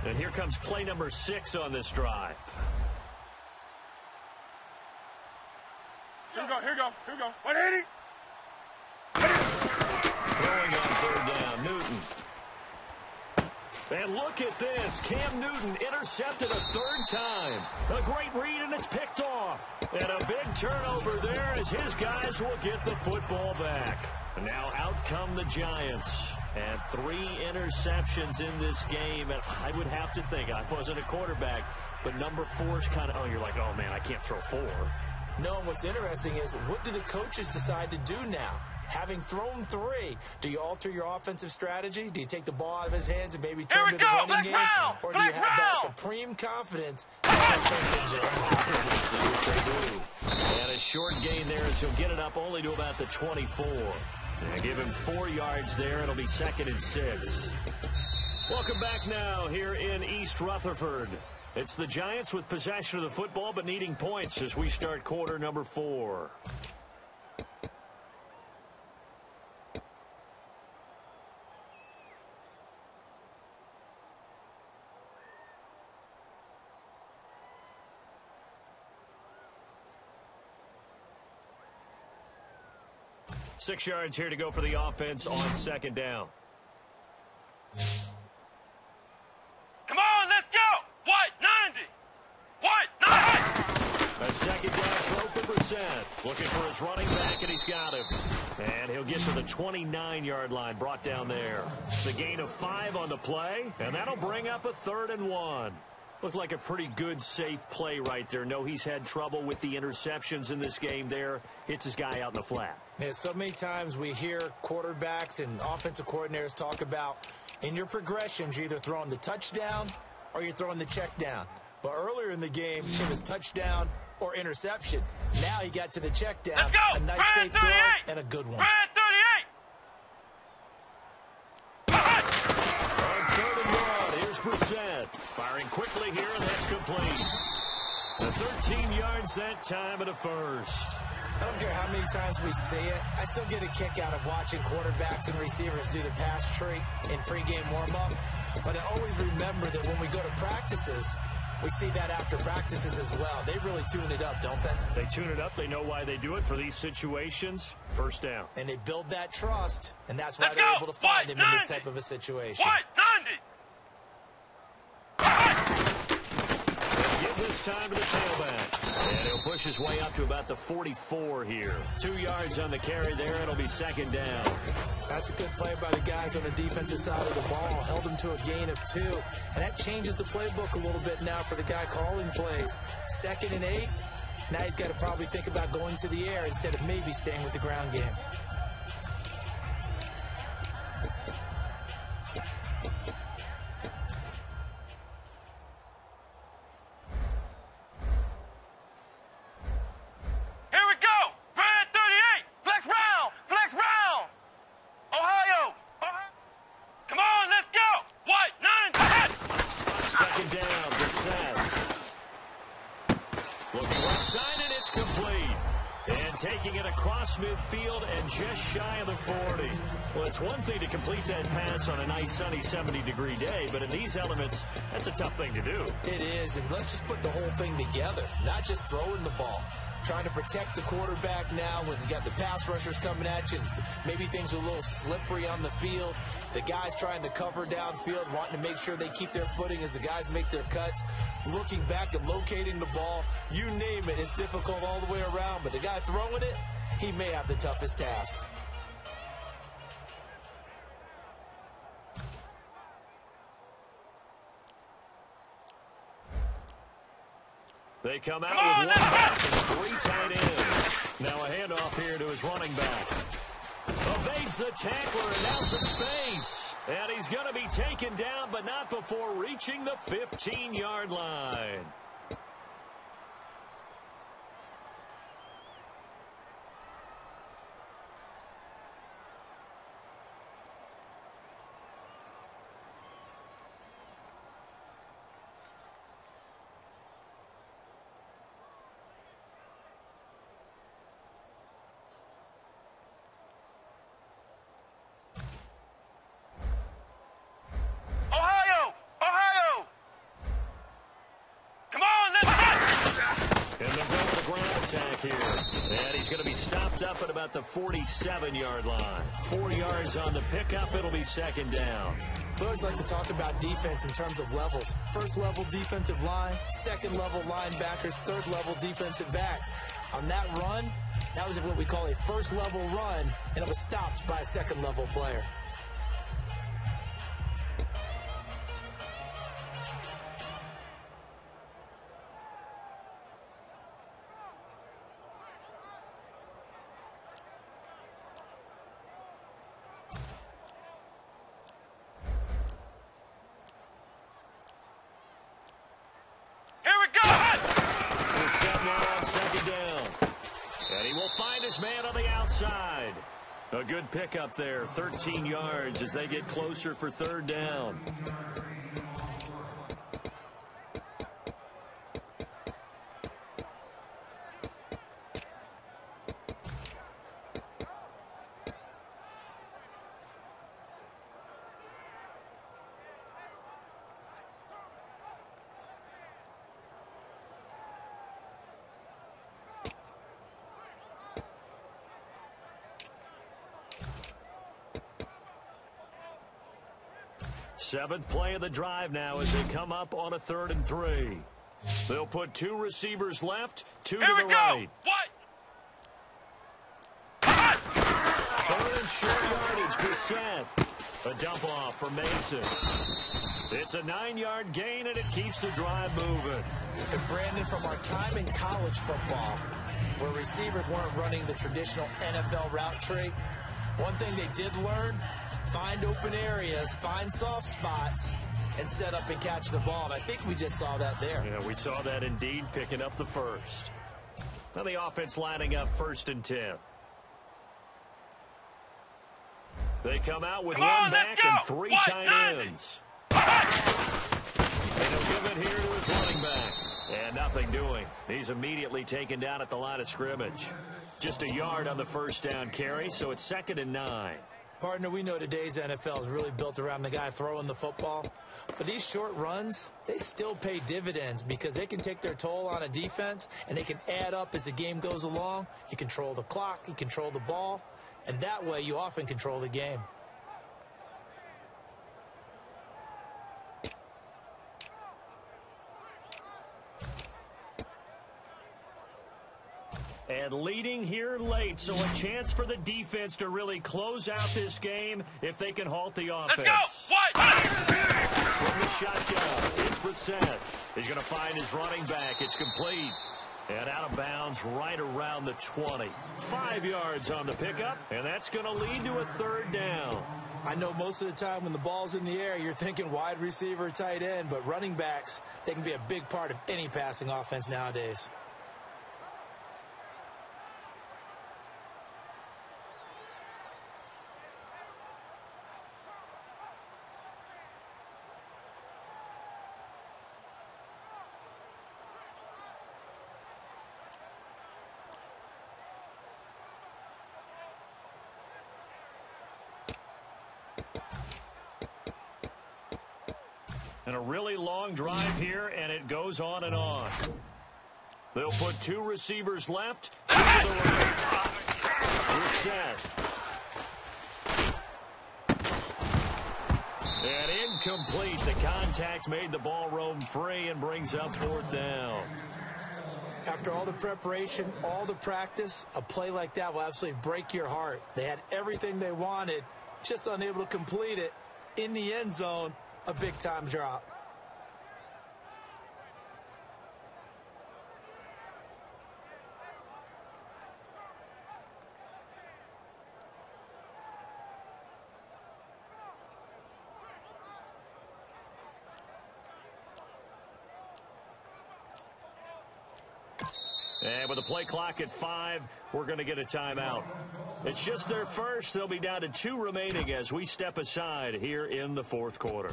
And here comes play number 6 on this drive. Here we go. 180. Throwing on third down, Newton. And look at this. Cam Newton intercepted a third time. A great read, and it's picked off. And a big turnover there as his guys will get the football back. And now out come the Giants. And 3 interceptions in this game. And I would have to think, I wasn't a quarterback, but number 4 is kind of, you're like, oh, man, I can't throw 4. No, and what's interesting is, what do the coaches decide to do now? Having thrown 3, do you alter your offensive strategy? Do you take the ball out of his hands and maybe turn to the running game? Or do you have that supreme confidence? And a short gain there as he'll get it up only to about the 24. And give him 4 yards there. It'll be 2nd and 6. Welcome back now here in East Rutherford. It's the Giants with possession of the football but needing points as we start quarter number 4. Six yards here to go for the offense on 2nd down. Come on, let's go. What? 90. What? 90. A 2nd down throw for Brissett. Looking for his running back, and he's got him. And he'll get to the 29-yard line, brought down there. It's a gain of 5 on the play, and that'll bring up a 3rd and 1. Looked like a pretty good, safe play right there. No, he's had trouble with the interceptions in this game there. Hits his guy out in the flat. Yeah, so many times we hear quarterbacks and offensive coordinators talk about, in your progressions, you're either throwing the touchdown or you're throwing the check down. But earlier in the game, it was touchdown or interception. Now he got to the check down. Let's go. A nice safe throw and a good one. Brad 38. On 3rd and 1, here's Brissett. Firing quickly here, and that's complete. The 13 yards that time and a first. I don't care how many times we see it. I still get a kick out of watching quarterbacks and receivers do the pass tree in pregame warm-up. But I always remember that when we go to practices, we see that after practices as well. They really tune it up, don't they? They tune it up. They know why they do it for these situations. First down. And they build that trust, and that's why they're able to find him in this type of a situation. What? 90. Give this time to the tailback. And he'll push his way up to about the 44 here. 2 yards on the carry there. It'll be 2nd down. That's a good play by the guys on the defensive side of the ball. Held him to a gain of 2. And that changes the playbook a little bit now for the guy calling plays. 2nd and 8. Now he's got to probably think about going to the air instead of maybe staying with the ground game. Taking it across midfield and just shy of the 40. Well, it's one thing to complete that pass on a nice sunny 70-degree day, but in these elements, that's a tough thing to do. It is, and let's just put the whole thing together, not just throwing the ball. Trying to protect the quarterback now when you got the pass rushers coming at you. Maybe things are a little slippery on the field. The guys trying to cover downfield, wanting to make sure they keep their footing as the guys make their cuts. Looking back and locating the ball, you name it, it's difficult all the way around. But the guy throwing it, he may have the toughest task. They come out with one back and 3 tight ends. Now a handoff here to his running back. A Evades the tackler and now some space. And he's going to be taken down, but not before reaching the 15-yard line. Here. And he's going to be stopped up at about the 47-yard line. 4 yards on the pickup. It'll be second down. We always like to talk about defense in terms of levels. First level defensive line, second level linebackers, third level defensive backs. On that run, that was what we call a first level run, and it was stopped by a second level player. Man on the outside. A good pickup there, 13 yards as they get closer for third down. Seventh play of the drive now as they come up on a 3rd and 3. They'll put 2 receivers left, 2 to the right. What? 3rd and short yardage, Brissett. A dump off for Mason. It's a 9-yard gain, and it keeps the drive moving. And Brandon, from our time in college football, where receivers weren't running the traditional NFL route tree, one thing they did learn: find open areas, find soft spots, and set up and catch the ball. And I think we just saw that there. Yeah, we saw that indeed, picking up the first. Now the offense lining up 1st and 10. They come out with one back and 3 tight ends. And he'll give it here to his running back. And nothing doing. He's immediately taken down at the line of scrimmage. Just a yard on the first down carry, so it's 2nd and 9. Partner, we know today's NFL is really built around the guy throwing the football. But these short runs, they still pay dividends because they can take their toll on a defense, and they can add up as the game goes along. You control the clock, you control the ball, and that way you often control the game. And leading here late, so a chance for the defense to really close out this game if they can halt the offense. Let's go! What? From the shotgun, it's Brissett. He's going to find his running back. It's complete. And out of bounds right around the 20. 5 yards on the pickup, and that's going to lead to a 3rd down. I know most of the time when the ball's in the air, you're thinking wide receiver, tight end, but running backs, they can be a big part of any passing offense nowadays. And a really long drive here, and it goes on and on. They'll put 2 receivers left. To the right. Brissett. And incomplete. The contact made the ball roam free and brings up 4th down. After all the preparation, all the practice, a play like that will absolutely break your heart. They had everything they wanted, just unable to complete it. In the end zone, a big-time drop. And with the play clock at 5, we're going to get a timeout. It's just their first. They'll be down to 2 remaining as we step aside here in the fourth quarter.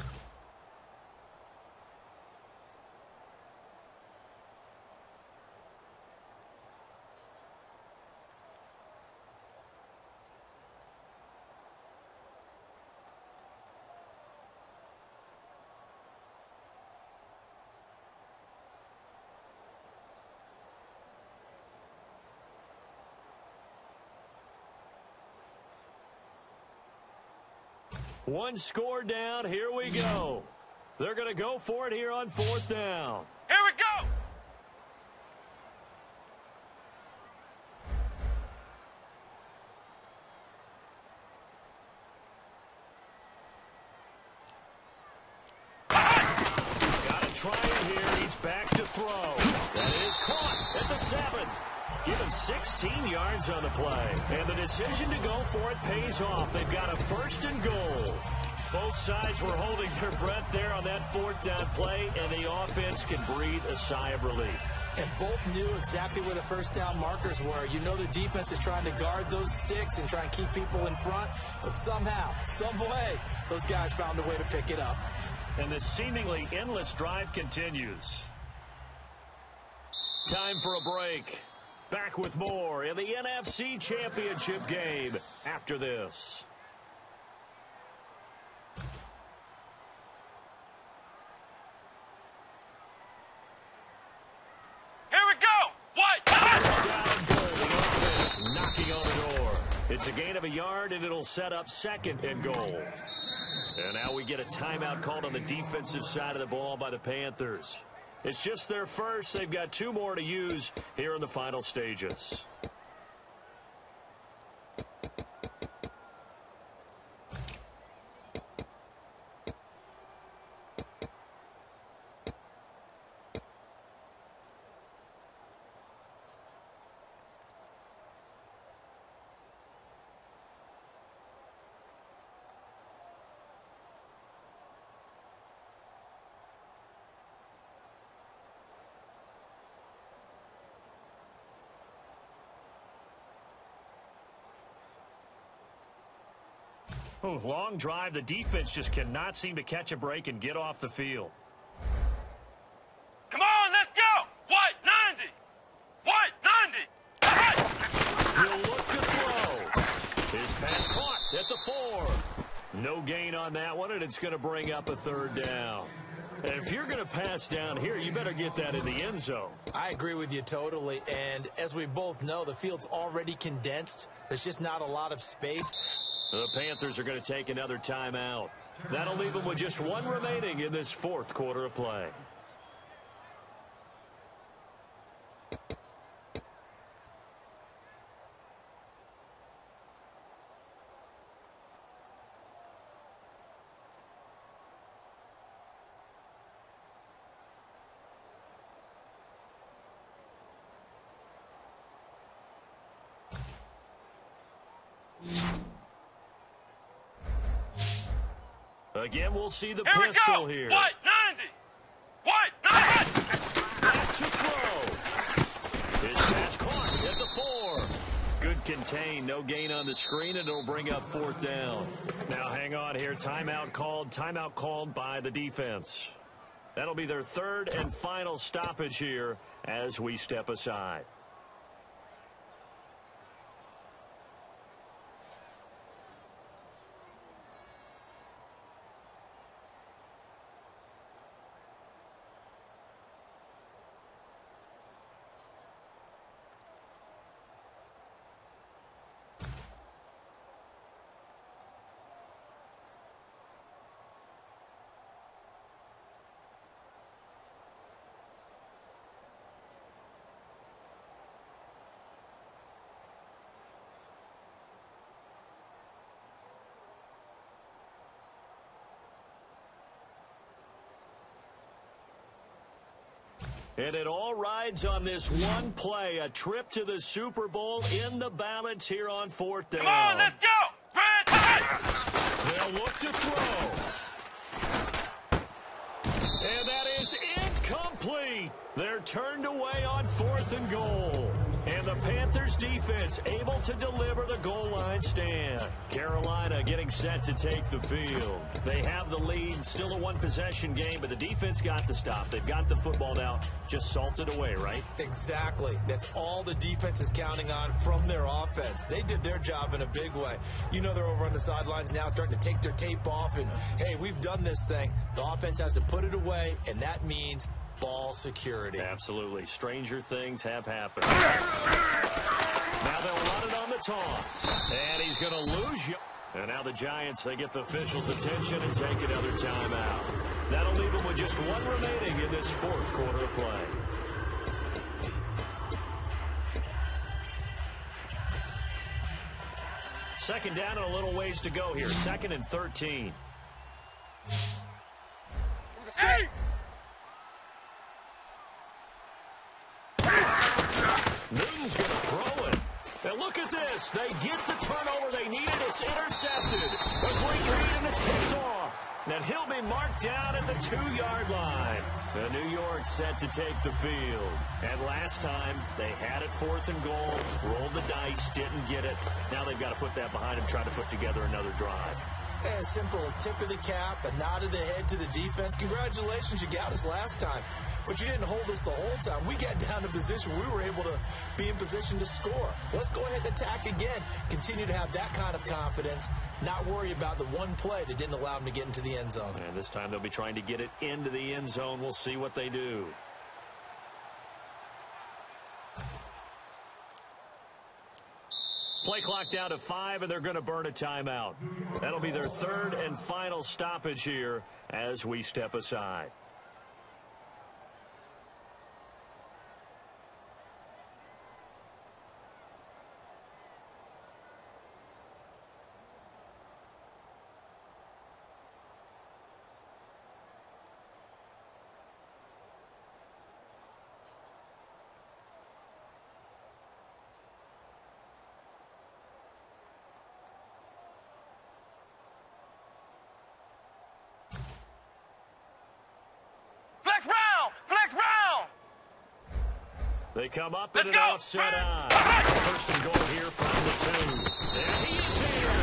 One score down. Here we go. They're going to go for it here on 4th down. Here we go. Got to try it here. He's back to throw. That is caught at the 7. Give him 16 yards on the play. And the decision to go for it pays off. They've got a 1st and goal. Both sides were holding their breath there on that 4th down play, and the offense can breathe a sigh of relief. And both knew exactly where the 1st down markers were. You know the defense is trying to guard those sticks and try and keep people in front, but somehow, some way, those guys found a way to pick it up. And this seemingly endless drive continues. Time for a break. Back with more in the NFC Championship game after this. Here we go. What? First down goal. The offense knocking on the door. It's a gain of a yard, and it'll set up 2nd and goal. And now we get a timeout called on the defensive side of the ball by the Panthers. It's just their first. They've got 2 more to use here in the final stages. Oh, long drive. The defense just cannot seem to catch a break and get off the field. Come on, let's go. What? 90. What? 90. He'll look to throw. His pass caught at the 4. No gain on that one, and it's going to bring up a 3rd down. And if you're going to pass down here, you better get that in the end zone. I agree with you totally. And as we both know, the field's already condensed. There's just not a lot of space. The Panthers are going to take another timeout. That'll leave them with just 1 remaining in this 4th quarter of play. Again, we'll see the pistol here. What? 90. What? 90. Back to throw. His pass caught at the 4. Good contain. No gain on the screen, and it'll bring up 4th down. Now, hang on here. Timeout called by the defense. That'll be their 3rd and final stoppage here as we step aside. And it all rides on this one play, a trip to the Super Bowl in the balance here on 4th down. Come on, let's go. Red. They'll look to throw. And that is incomplete. Incomplete. They're turned away on 4th and goal. And the Panthers defense able to deliver the goal line stand. Carolina getting set to take the field. They have the lead. Still a one-possession game, but the defense got the stop. They've got the football now. Just salted away, right? Exactly. That's all the defense is counting on from their offense. They did their job in a big way. You know they're over on the sidelines now starting to take their tape off and, hey, we've done this thing. The offense has to put it away, and that means ball security. Absolutely. Stranger things have happened. Now they'll run it on the toss. And he's going to lose you. And now the Giants, they get the officials' attention and take another timeout. That'll leave them with just one remaining in this 4th quarter of play. Second down and a little ways to go here. 2nd and 13. Hey! Newton's going to throw it. And look at this. They get the turnover they needed. It's intercepted. A quick read, and it's picked off. And he'll be marked down at the 2-yard line. The New York set to take the field. And last time, they had it 4th and goal, rolled the dice, didn't get it. Now they've got to put that behind them, try to put together another drive. A simple tip of the cap, a nod of the head to the defense. Congratulations, you got us last time. But you didn't hold us the whole time. We got down to position. We were able to be in position to score. Let's go ahead and attack again. Continue to have that kind of confidence. Not worry about the one play that didn't allow them to get into the end zone. And this time they'll be trying to get it into the end zone. We'll see what they do. Play clock down to 5, and they're going to burn a timeout. That'll be their 3rd and final stoppage here as we step aside. Flex round! They come up in an offset eye. 1st and goal here from the 2. And he's here.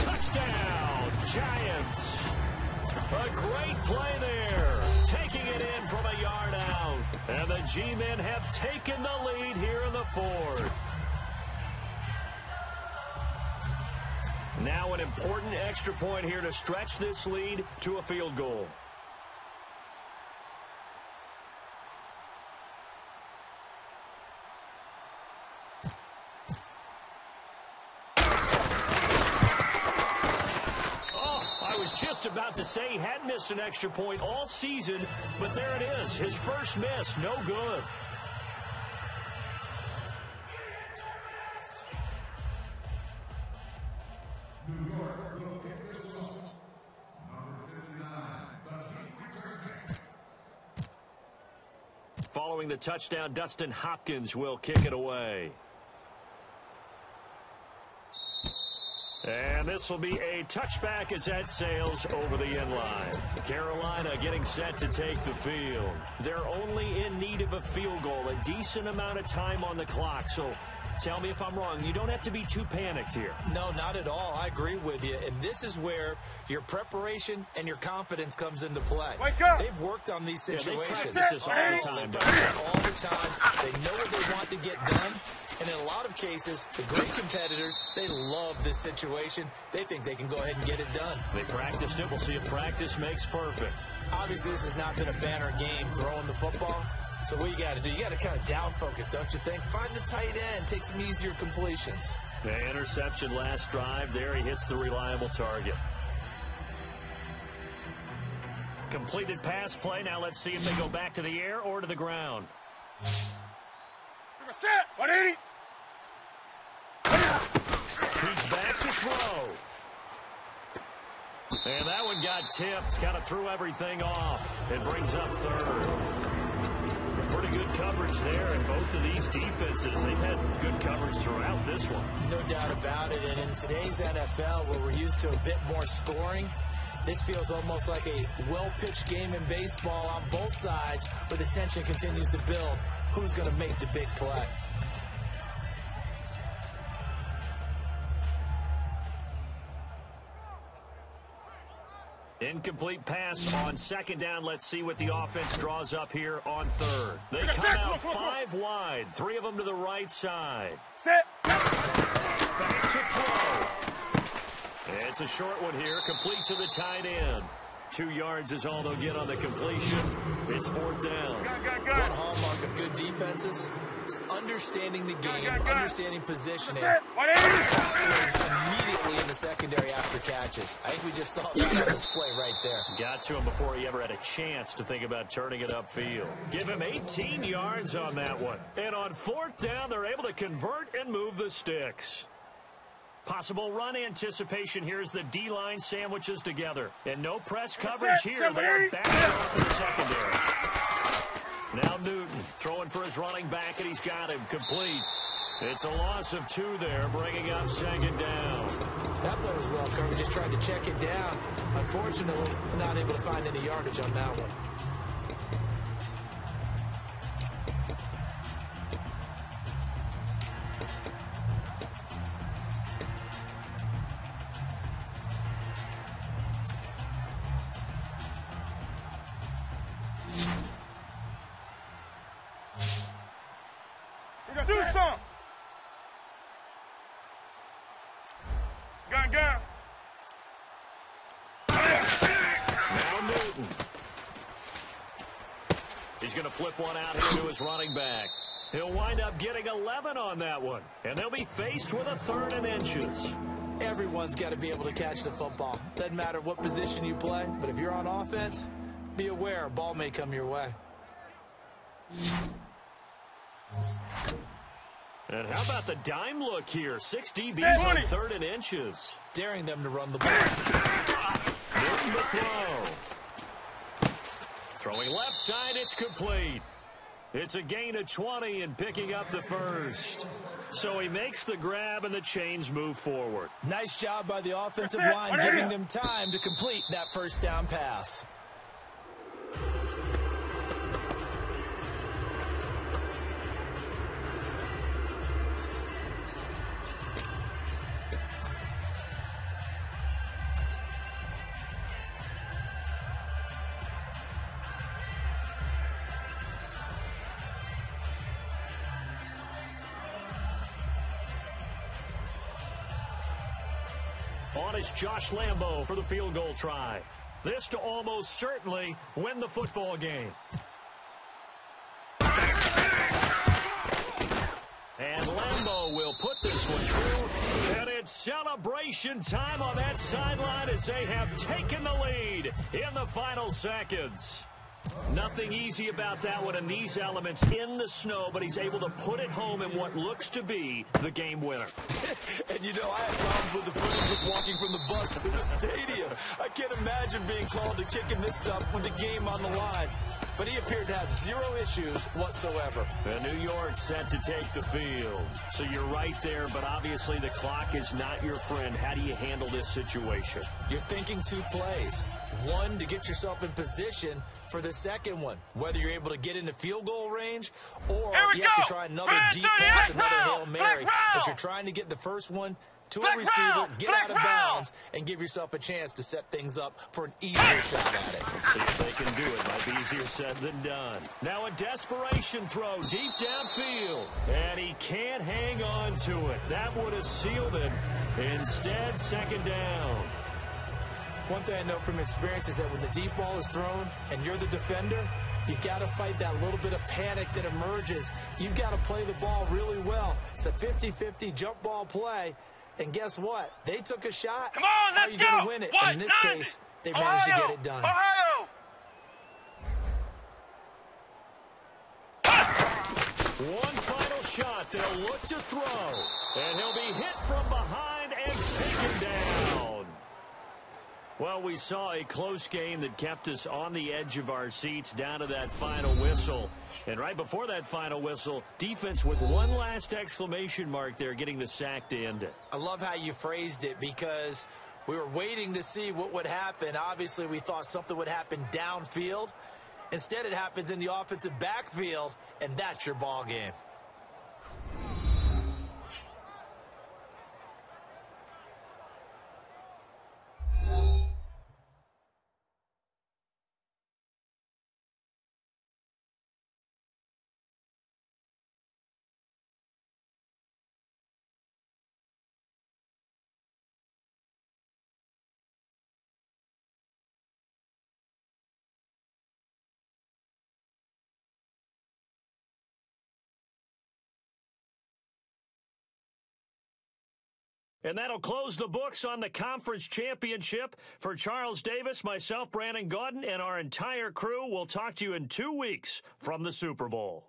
Touchdown, Giants. A great play there. Taking it in from a yard out. And the G-men have taken the lead here in the 4th. Now an important extra point here to stretch this lead to a field goal. About to say he hadn't missed an extra point all season, but there it is. His first miss, no good. Following the touchdown, Dustin Hopkins will kick it away. And this will be a touchback as that sails over the end line. Carolina getting set to take the field. They're only in need of a field goal, a decent amount of time on the clock. So tell me if I'm wrong. You don't have to be too panicked here. No, not at all. I agree with you. And this is where your preparation and your confidence comes into play. Wake up! They've worked on these situations. They practice this all the time. All the time. They know what they want to get done. And in a lot of cases, the great competitors, they love this situation. They think they can go ahead and get it done. They practiced it. We'll see if practice makes perfect. Obviously, this has not been a banner game throwing the football. So what you got to do, you got to kind of down focus, don't you think? Find the tight end, take some easier completions. The interception last drive. There he hits the reliable target. Completed pass play. Now let's see if they go back to the air or to the ground. Set 180. He's back to throw. And that one got tipped. Kind of threw everything off. It brings up 3rd. Pretty good coverage there in both of these defenses. They've had good coverage throughout this one. No doubt about it. And in today's NFL, where we're used to a bit more scoring, This feels almost like a well-pitched game in baseball on both sides where the tension continues to build. Who's going to make the big play? Incomplete pass on second down. Let's see what the offense draws up here on third. They come out 5 wide. 3 of them to the right side. Set. Back to throw. It's a short one here, complete to the tight end. 2 yards is all they'll get on the completion. It's 4th down. One hallmark of good defenses is understanding the game, understanding positioning, immediately in the secondary after catches. I think we just saw that on display right there. Got to him before he ever had a chance to think about turning it upfield. Give him 18 yards on that one. And on 4th down, they're able to convert and move the sticks. Possible run anticipation here as the D-line sandwiches together. And no press coverage here. They are back off in the secondary. Now Newton throwing for his running back, and he's got him complete. It's a loss of 2 there, bringing up 2nd down. That play was well covered. Just tried to check it down. Unfortunately, not able to find any yardage on that one. Do something. Gun. Now Newton. He's going to flip one out here to his running back. He'll wind up getting 11 on that one. And they'll be faced with a 3rd and inches. Everyone's got to be able to catch the football. Doesn't matter what position you play, but if you're on offense, be aware a ball may come your way. And how about the dime look here? 6 DBs on 3rd and inches. Daring them to run the ball. Newton to throw. Throwing left side, it's complete. It's a gain of 20 and picking up the 1st. So he makes the grab and the chains move forward. Nice job by the offensive line, giving them time to complete that 1st down pass. On is Josh Lambo for the field goal try. This to almost certainly win the football game. And Lambo will put this one through. And it's celebration time on that sideline as they have taken the lead in the final seconds. Nothing easy about that one, and these elements in the snow, but he's able to put it home in what looks to be the game winner. And you know, I had problems with the footage just walking from the bus to the stadium. I can't imagine being called to kicking this stuff with the game on the line. But he appeared to have 0 issues whatsoever. And New York set to take the field. So you're right there, but obviously the clock is not your friend. How do you handle this situation? You're thinking 2 plays. One, to get yourself in position for the second one, whether you're able to get into field goal range or you have to try another deep pass, another Hail Mary. But you're trying to get the first one to a receiver, get out of bounds, and give yourself a chance to set things up for an easier shot at it. Let's see if they can do it. Might be easier said than done. Now a desperation throw deep downfield, and he can't hang on to it. That would have sealed it. Instead, 2nd down. One thing I know from experience is that when the deep ball is thrown and you're the defender, you've got to fight that little bit of panic that emerges. You've got to play the ball really well. It's a 50-50 jump ball play. And guess what? They took a shot. Come on, How are let's you go. going to win it? And in this case, they managed to get it done. Ohio! One final shot. They'll look to throw. And he'll be hit from behind and taken down. Well, we saw a close game that kept us on the edge of our seats down to that final whistle. And right before that final whistle, defense with one last exclamation mark there, getting the sack to end it. I love how you phrased it, because We were waiting to see what would happen. Obviously, we thought something would happen downfield. Instead, it happens in the offensive backfield, and that's your ball game. And that'll close the books on the conference championship. For Charles Davis, myself, Brandon Gaudin, and our entire crew, we'll talk to you in 2 weeks from the Super Bowl.